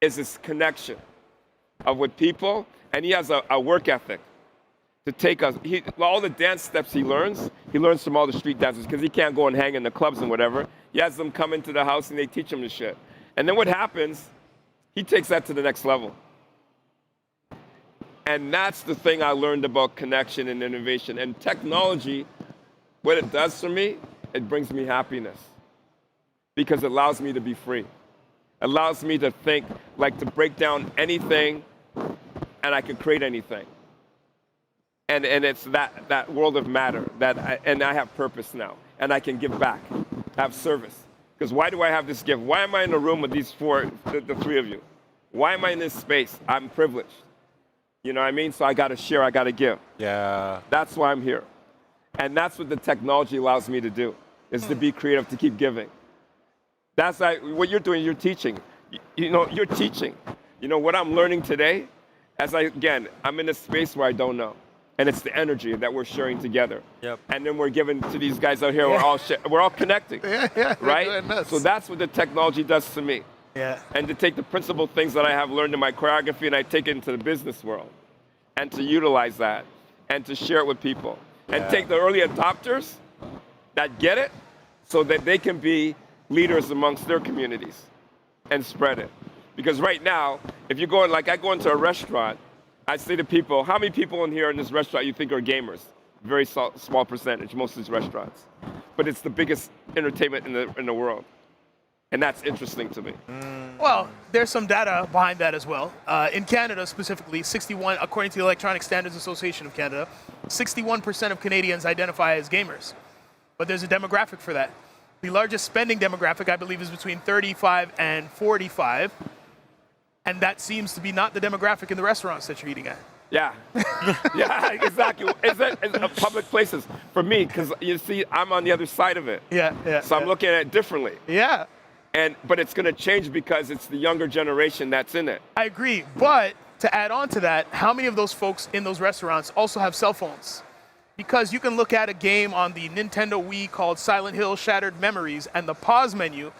is his connection with people, and he has a work ethic to take us. All the dance steps he learns from all the street dancers because he can't go and hang in the clubs and whatever. He has them come into the house and they teach him the shit. And then what happens, he takes that to the next level. And that's the thing I learned about connection and innovation. And technology, what it does for me, it brings me happiness because it allows me to be free. It allows me to think, like to break down anything and I can create anything. And it's that world of matter, and I have purpose now, and I can give back, have service. Because why do I have this gift? Why am I in a room with these the 3 of you? Why am I in this space? I'm privileged. You know what I mean? So I got to share, I got to give. Yeah. That's why I'm here. And that's what the technology allows me to do, is to be creative, to keep giving. That's what you're doing, you're teaching. You're teaching. You know, what I'm learning today, I'm in a space where I don't know. And it's the energy that we're sharing together. Yep. And then we're giving to these guys out here, we're all connecting. Yeah. Right? So that's what the technology does to me. Yeah. And to take the principal things that I have learned in my choreography and I take it into the business world. And to utilize that. And to share it with people. And take the early adopters that get it so that they can be leaders amongst their communities and spread it. Because right now, if you go, I go into a restaurant, I say to people, how many people in here in this restaurant you think are gamers? Very small percentage, most of these restaurants. But it's the biggest entertainment in the world. And that's interesting to me. Well, there's some data behind that as well. In Canada specifically, according to the Electronic Standards Association of Canada, 61% of Canadians identify as gamers. But there's a demographic for that. The largest spending demographic, I believe, is between 35 and 45. And that seems to be not the demographic in the restaurants that you're eating at. Yeah, yeah, exactly. It's public places for me, because you see, I'm on the other side of it. Yeah, yeah. So I'm looking at it differently. Yeah, But it's going to change because it's the younger generation that's in it. I agree. But to add on to that, how many of those folks in those restaurants also have cell phones? Because you can look at a game on the Nintendo Wii called Silent Hill Shattered Memories, and the pause menu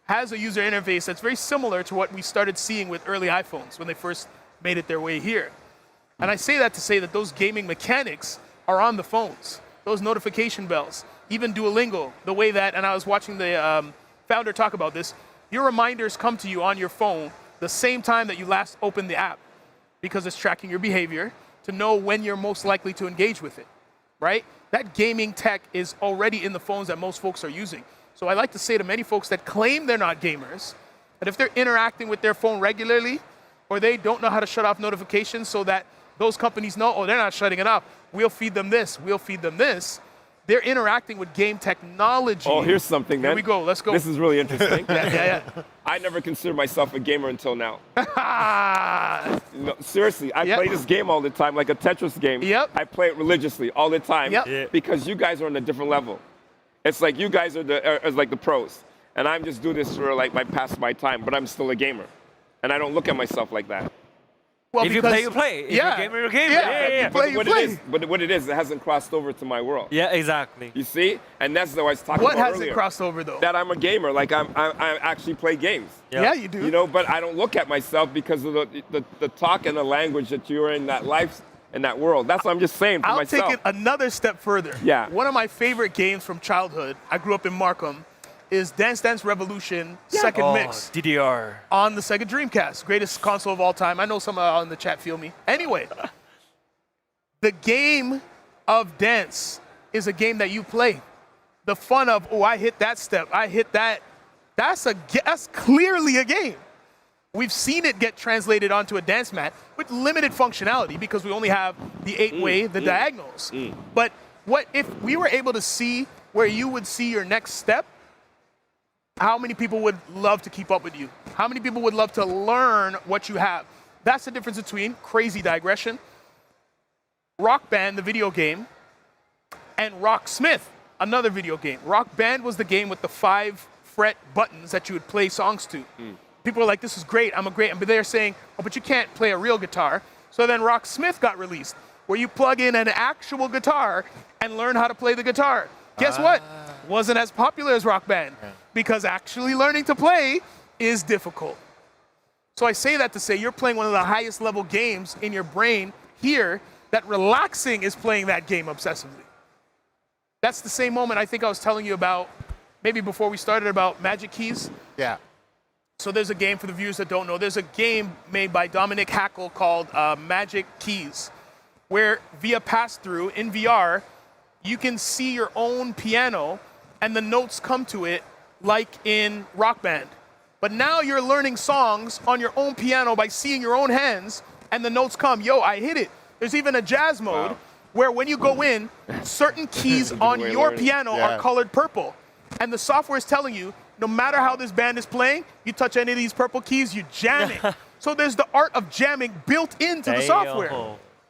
has a user interface that's very similar to what we started seeing with early iPhones when they first made it their way here. And I say that to say that those gaming mechanics are on the phones, those notification bells, even Duolingo, the way that, and I was watching the founder talk about this, your reminders come to you on your phone the same time that you last opened the app, because it's tracking your behavior to know when you're most likely to engage with it, right? That gaming tech is already in the phones that most folks are using. So I like to say to many folks that claim they're not gamers, that if they're interacting with their phone regularly, or they don't know how to shut off notifications so that those companies know, oh, they're not shutting it off, we'll feed them this, we'll feed them this, they're interacting with game technology. Oh, here's something, man. Here we go, let's go. This is really interesting. yeah. I never considered myself a gamer until now. Ah, No, seriously, I Yep. play this game all the time, like a Tetris game. Yep. I play it religiously all the time Yep. Yeah. because you guys are on a different level. It's like you guys are like the pros, and I'm just doing this for like pass my time, but I'm still a gamer, and I don't look at myself like that. well, If you because- play, you play. If yeah, you're a gamer, you're a gamer. yeah, Yeah. you play, you play. What it is, it hasn't crossed over to my world. Yeah, exactly. You see, and that's what I was talking What about hasn't earlier. crossed over though? That I'm a gamer, like I actually play games. Yeah, you do. You know, but I don't look at myself because of the talk and the language that you're in that life, in that world. That's what I'm just saying for I'll myself. take it another step further. Yeah. One of my favorite games from childhood, I grew up in Markham, is Dance Dance Revolution Second Oh, Mix DDR. on the Sega Dreamcast. Greatest console of all time. I know some in the chat feel me. Anyway, the game of dance is a game that you play. The fun of, oh, I hit that step, I hit that. That's clearly a game. We've seen it get translated onto a dance mat with limited functionality because we only have the 8-way, the diagonals. But what if we were able to see where you would see your next step? How many people would love to keep up with you? How many people would love to learn what you have? That's the difference between crazy digression, Rock Band, the video game, and Rocksmith, another video game. Rock Band was the game with the 5-fret buttons that you would play songs to. People were like, this is great, but they're saying, oh, but you can't play a real guitar. So then Rocksmith got released, where you plug in an actual guitar and learn how to play the guitar. Guess what? Wasn't as popular as Rock Band, because actually learning to play is difficult. So I say that to say you're playing one of the highest level games in your brain here, that relaxing is playing that game obsessively. That's the same moment I think I was telling you about, maybe before we started, about Magic Keys. Yeah. So there's a game, for the viewers that don't know, there's a game made by Dominic Hackle called Magic Keys, where via pass-through in VR, you can see your own piano and the notes come to it like in Rock Band. But now you're learning songs on your own piano by seeing your own hands and the notes come. Yo, I hit it. There's even a jazz mode where when you go in, certain keys on way of your learning. piano Yeah. are colored purple. And the software is telling you, no matter how this band is playing, you touch any of these purple keys, you jam it. So there's the art of jamming built into the software.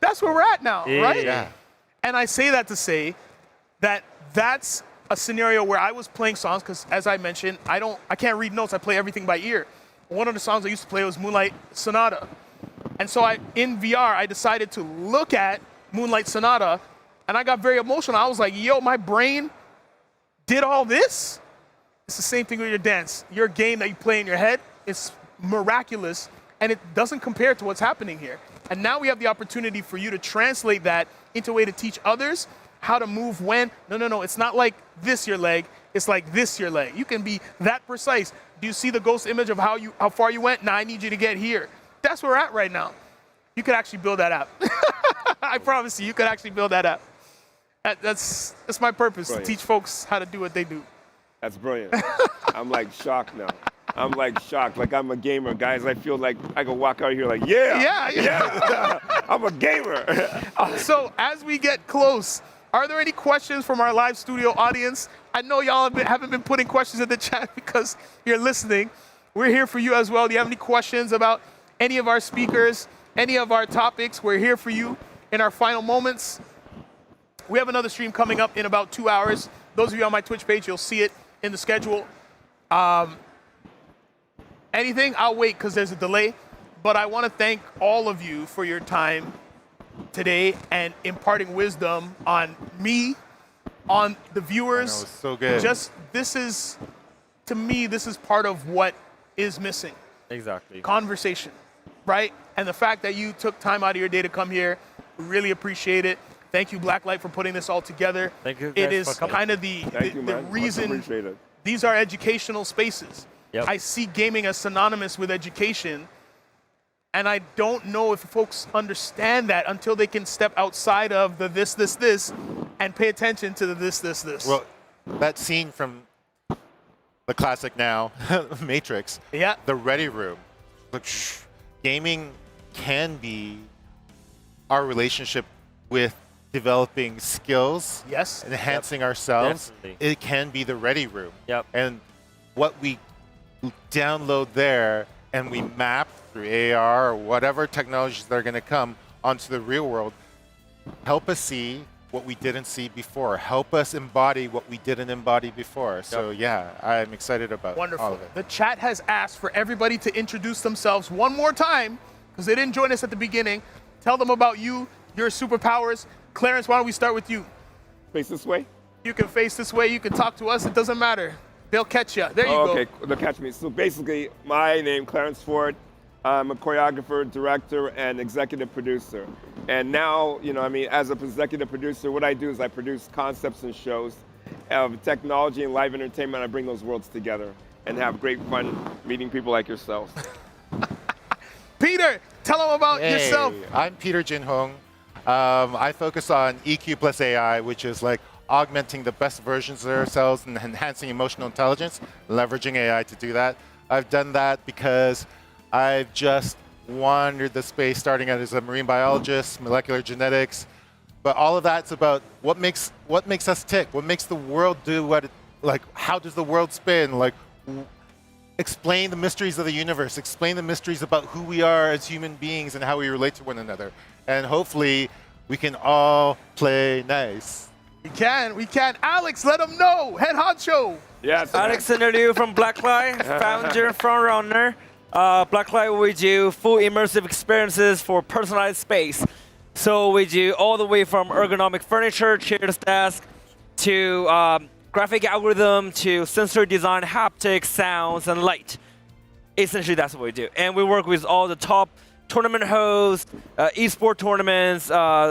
That's where we're at now, right? Yeah. And I say that to say that that's a scenario where I was playing songs, because as I mentioned, I can't read notes, I play everything by ear. One of the songs I used to play was Moonlight Sonata. And so in VR, I decided to look at Moonlight Sonata, and I got very emotional. I was like, yo, my brain did all this? It's the same thing with your dance. Your game that you play in your head is miraculous, and it doesn't compare to what's happening here. And now we have the opportunity for you to translate that into a way to teach others how to move when. No, it's not like this your leg, it's like this your leg. You can be that precise. Do you see the ghost image of how far you went? Nah, I need you to get here. That's where we're at right now. You could actually build that app. I promise you could actually build that app. That's my purpose, Brilliant. to teach folks how to do what they do. That's brilliant. I'm like shocked now. I'm like shocked. Like I'm a gamer, guys. I feel like I could walk out here like, yeah. I'm a gamer. So as we get close, are there any questions from our live studio audience? I know y'all haven't been putting questions in the chat because you're listening. We're here for you as well. Do you have any questions about any of our speakers, any of our topics? We're here for you in our final moments. We have another stream coming up in about 2 hours. Those of you on my Twitch page, you'll see it in the schedule. Anything, I'll wait because there's a delay. But I want to thank all of you for your time today and imparting wisdom on me, on the viewers. I know, it's so good. To me, this is part of what is missing. Exactly. Conversation, right? And the fact that you took time out of your day to come here, we really appreciate it. Thank you, Blacklyte, for putting this all together. Thank you It guys is for coming. kind of the reason Appreciate it. these are educational spaces. Yep. I see gaming as synonymous with education, and I don't know if folks understand that until they can step outside of the this, and pay attention to the this. Well, that scene from the classic now, Matrix, Yeah. the Ready Room. Look, gaming can be our relationship with developing skills, Yes. enhancing ourselves. Definitely. It can be the Ready Room. Yep. And what we download there and we map through AR or whatever technologies that are going to come onto the real world, help us see what we didn't see before. Help us embody what we didn't embody before. So yeah, I'm excited about all Wonderful. of it. The chat has asked for everybody to introduce themselves one more time because they didn't join us at the beginning. Tell them about you, your superpowers. Clarence, why don't we start with you? Face this way. You can face this way. You can talk to us. It doesn't matter. They'll catch you. There you go. Okay, they'll catch me. So basically, my name, Clarence Ford. I'm a choreographer, director, and executive producer. And now, as a executive producer, what I do is I produce concepts and shows of technology and live entertainment. I bring those worlds together and have great fun meeting people like yourselves. Peter, tell them about Hey, yourself. I'm Peter Jin Hong. I focus on EQ plus AI, which is like augmenting the best versions of ourselves and enhancing emotional intelligence, leveraging AI to do that. I've done that because I've just wandered the space starting out as a marine biologist, molecular genetics, but all of that's about what makes us tick, what makes the world do how does the world spin, explain the mysteries of the universe, explain the mysteries about who we are as human beings and how we relate to one another. And hopefully we can all play nice. We can. Alex, let them know. Head honcho. Yes. Alexander Liu from Blacklyte, founder, frontrunner. Blacklyte, we do full immersive experiences for personalized space. So we do all the way from ergonomic furniture, chairs, desk, to graphic algorithm, to sensory design, haptics, sounds, and light. Essentially, that's what we do. And we work with all the top tournament hosts, esport tournaments,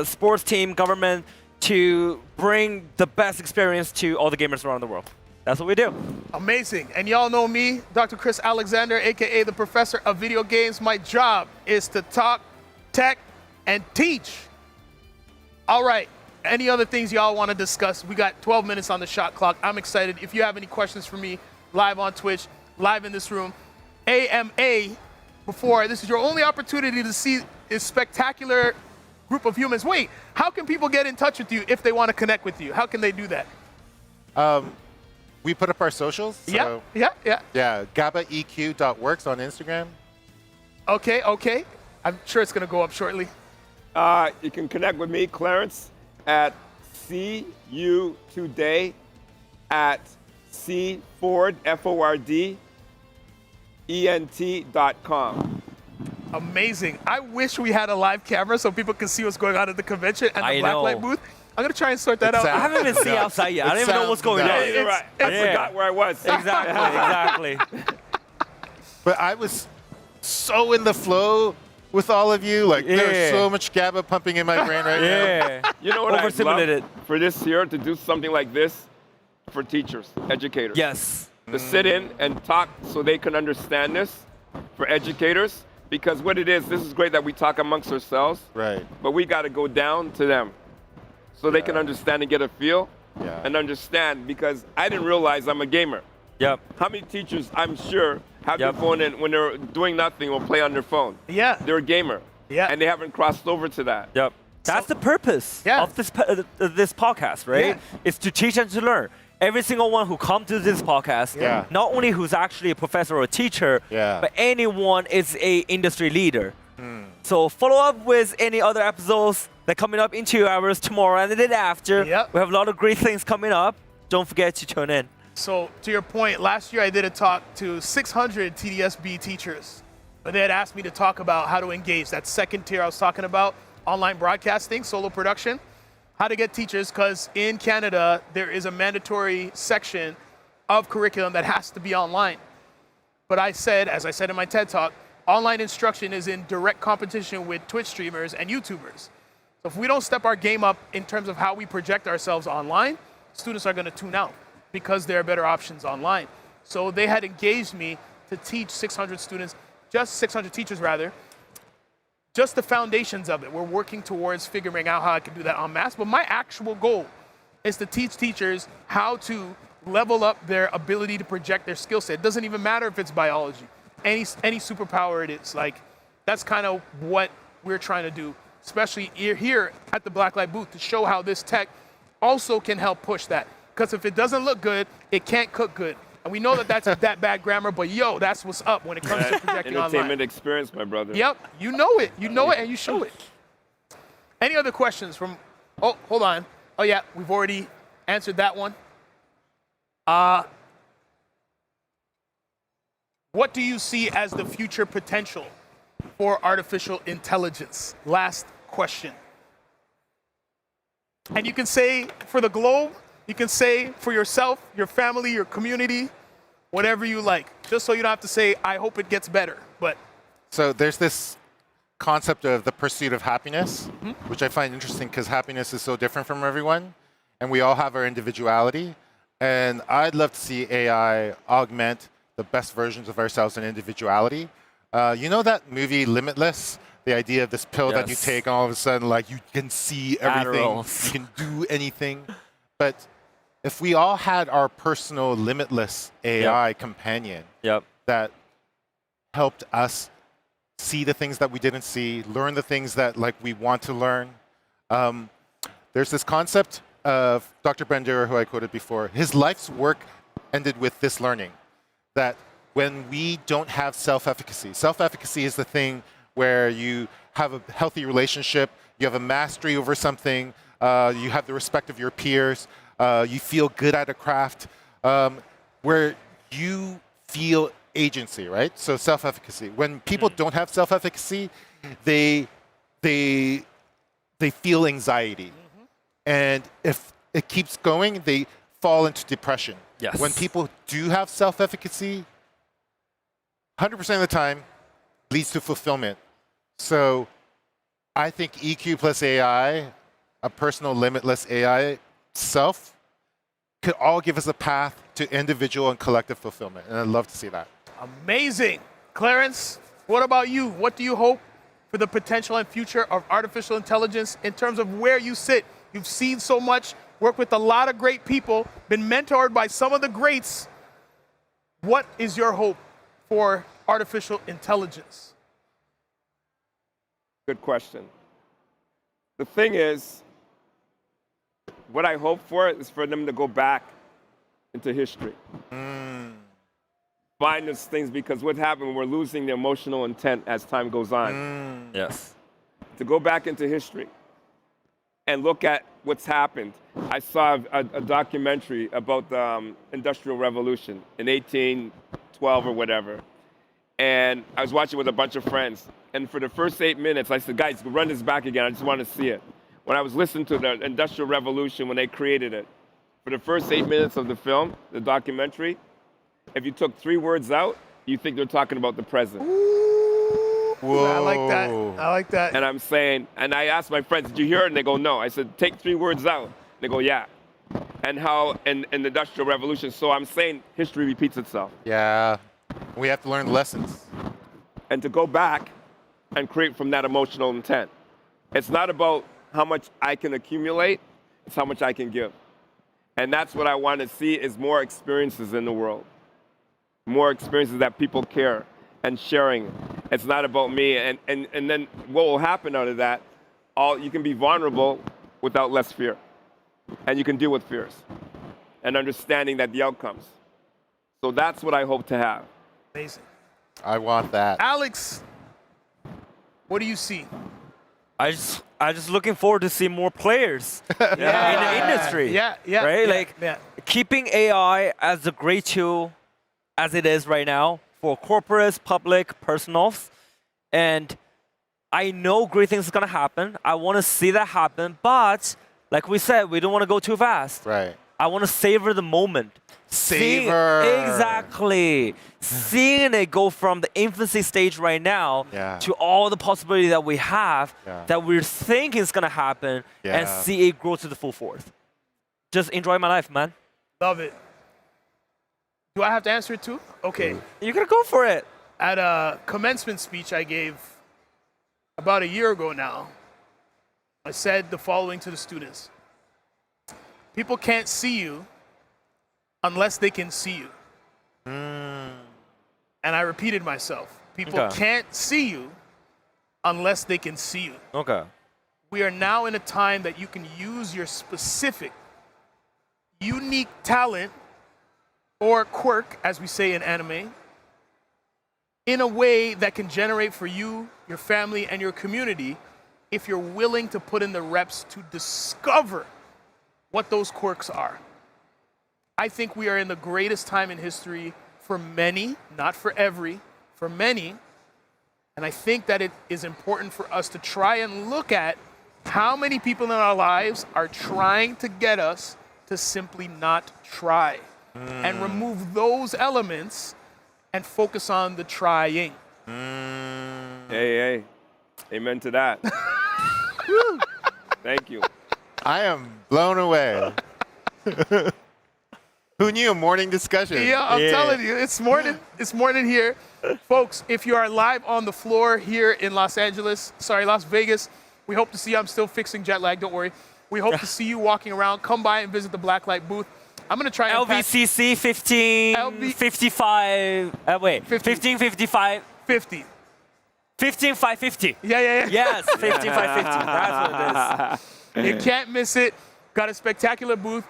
sports team, government, to bring the best experience to all the gamers around the world. That's what we do. Amazing. And y'all know me, Dr. Chris Alexander, a.k.a. the professor of video games. My job is to talk, tech, and teach. All right. Any other things y'all want to discuss? We got 12 minutes on the shot clock. I'm excited. If you have any questions for me, live on Twitch, live in this room, AMA, this is your only opportunity to see this spectacular group of humans. Wait, how can people get in touch with you if they want to connect with you? How can they do that? We put up our socials. So Yeah. yeah, gabaeq.works on Instagram. Okay. I'm sure it's going to go up shortly. You can connect with me, Clarence, at CU Today at CFord, F-O-R-D, ENT.com. Amazing. I wish we had a live camera so people could see what's going on at the convention and the I Blacklyte know. booth. I'm going to try and sort that out. I haven't even seen outside yet. I don't even know what's going no. on. You're right. I Yeah. forgot where I was. Exactly. But I was so in the flow with all of you. Like there's Yeah. so much GABA pumping in my brain right now. Yeah. You know what I'd Overstimulated. love for this year to do something like this for teachers, educators. Yes. To sit in and talk so they can understand this for educators. Because what it is, this is great that we talk amongst ourselves, Right. but we got to go down to them so they can understand and get a feel Yeah. and understand. Because I didn't realize I'm a gamer. Yep. How many teachers, I'm sure, have Yep. their phone and when they're doing nothing will play on their phone? Yeah. They're a gamer. Yeah. And they haven't crossed over to that. Yep. That's the purpose Yeah. of this podcast, right? Yeah. It's to teach and to learn. every single one who come to this podcast, Yeah. not only who's actually a professor or a teacher, Yeah. but anyone is a industry leader. So follow up with any other episodes that are coming up in 2 hours tomorrow and the day after. Yep. We have a lot of great things coming up. Don't forget to tune in. So to your point, last year I did a talk to 600 TDSB teachers, but they had asked me to talk about how to engage. That second tier I was talking about, online broadcasting, solo production, how to get teachers, because in Canada, there is a mandatory section of curriculum that has to be online. But I said, as I said in my TED Talk, online instruction is in direct competition with Twitch streamers and YouTubers. So if we don't step our game up in terms of how we project ourselves online, students are going to tune out because there are better options online. So they had engaged me to teach 600 students, just 600 teachers rather, just the foundations of it. We're working towards figuring out how I can do that en masse. But my actual goal is to teach teachers how to level up their ability to project their skill set. It doesn't even matter if it's biology, any superpower it is. Like, that's kind of what we're trying to do, especially here at the Blacklyte booth, to show how this tech also can help push that. Because if it doesn't look good, it can't cook good. And we know that that's that bad grammar, but yo, that's what's up when it comes to projecting Entertainment online. experience, my brother. Yep, you know it, and you show it. Any other questions from, oh, hold on. Oh yeah, we've already answered that one. What do you see as the future potential for artificial intelligence? Last question. And you can say for the globe, you can say for yourself, your family, your community, whatever you like, just so you don't have to say, I hope it gets better. But So there's this concept of the pursuit of happiness, which I find interesting because happiness is so different from everyone, and we all have our individuality. And I'd love to see AI augment the best versions of ourselves in individuality. You know that movie Limitless? The idea of this pill that you Yes. take and all of a sudden, like, you can see everything, Adderalls. you can do anything. But if we all had our personal limitless AI companion Yep. that helped us see the things that we didn't see, learn the things that like we want to learn. There's this concept of Dr. Bandura, who I quoted before. His life's work ended with this learning, that when we don't have self-efficacy is the thing where you have a healthy relationship, you have a mastery over something, you have the respect of your peers, you feel good at a craft, where you feel agency, right? So self-efficacy. When people don't have self-efficacy, they feel anxiety. And if it keeps going, they fall into depression. Yes. When people do have self-efficacy, 100% of the time leads to fulfillment. So I think EQ plus AI, a personal limitless AI self, could all give us a path to individual and collective fulfillment. And I'd love to see that. amazing. Clarence, what about you? What do you hope for the potential and future of artificial intelligence in terms of where you sit? You've seen so much, worked with a lot of great people, been mentored by some of the greats. What is your hope for artificial intelligence? Good question. The thing is, what I hope for is for them to go back into history. Find those things, because what happened, we're losing the emotional intent as time goes on. Yes. To go back into history and look at what's happened. I saw a documentary about the Industrial Revolution in 1812 or whatever. And I was watching with a bunch of friends. And for the first 8 minutes, I said, guys, run this back again. I just want to see it. When I was listening to the Industrial Revolution, when they created it, for the first 8 minutes of the film, the documentary, if you took 3 words out, you think they're talking about the present. Whoa. I like that. I like that. And I'm saying, and I asked my friends, did you hear it? And they go, no. I said, take 3 words out. They go, yeah. And how in the Industrial Revolution, so I'm saying history repeats itself. Yeah. We have to learn the lessons. And to go back and create from that emotional intent. It's not about how much I can accumulate, it's how much I can give. And that's what I want to see, is more experiences in the world. More experiences that people care and sharing. It's not about me. And then what will happen out of that, you can be vulnerable without less fear. And you can deal with fears. and understanding that the outcomes. So that's what I hope to have. Amazing. I want that. Alex, what do you see? I just looking forward to see more players in the industry. Yeah. Right? Yeah, Like yeah. keeping AI as a great tool as it is right now for corporates, public, personals. And I know great things are gonna happen. I wanna see that happen, but like we said, we don't wanna go too fast. Right. I wanna savor the moment. Savor. Exactly. Seeing it go from the infancy stage right now Yeah. to all the possibility that we have Yeah. that we're thinking is gonna happen and Yeah. see it grow to the full force. Just enjoy my life, man. Love it. Do I have to answer it too? Okay. You're gonna go for it. At a commencement speech I gave about a year ago now, I said the following to the students. People can't see you unless they can see you. And I repeated myself. People Okay. can't see you unless they can see you. Okay. We are now in a time that you can use your specific, unique talent or quirk, as we say in anime, in a way that can generate for you, your family, and your community if you're willing to put in the reps to discover what those quirks are. I think we are in the greatest time in history for many, not for every, for many. And I think that it is important for us to try and look at how many people in our lives are trying to get us to simply not try and remove those elements and focus on the trying. Hey. Amen to that. Thank you. I am blown away. Who knew? Morning discussion. Yeah, I'm telling you, it's morning here. Folks, if you are live on the floor here in Las Vegas, we hope to see you. I'm still fixing jet lag, don't worry. We hope to see you walking around. Come by and visit the Blacklyte booth. I'm going to try and LVCC 1555. Wait, 1555. 50. 15550. Yeah. Yes, 15550. That's what it is. You can't miss it. Got a spectacular booth,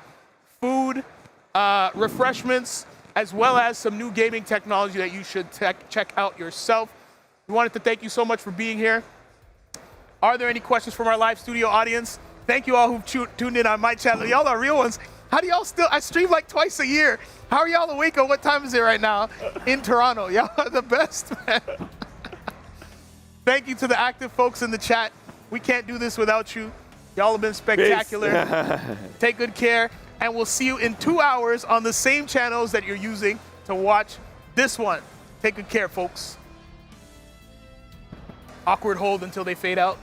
food, refreshments, as well as some new gaming technology that you should check out yourself. We wanted to thank you so much for being here. Are there any questions from our live studio audience? Thank you all who've tuned in on my channel. Y'all are real ones. How do y'all still, I stream like twice a year. How are y'all awake on what time is it right now in Toronto? Y'all are the best, man. Thank you to the active folks in the chat. We can't do this without you. Y'all have been spectacular. Take good care, and we'll see you in 2 hours on the same channels that you're using to watch this one. Take good care, folks. Awkward hold until they fade out.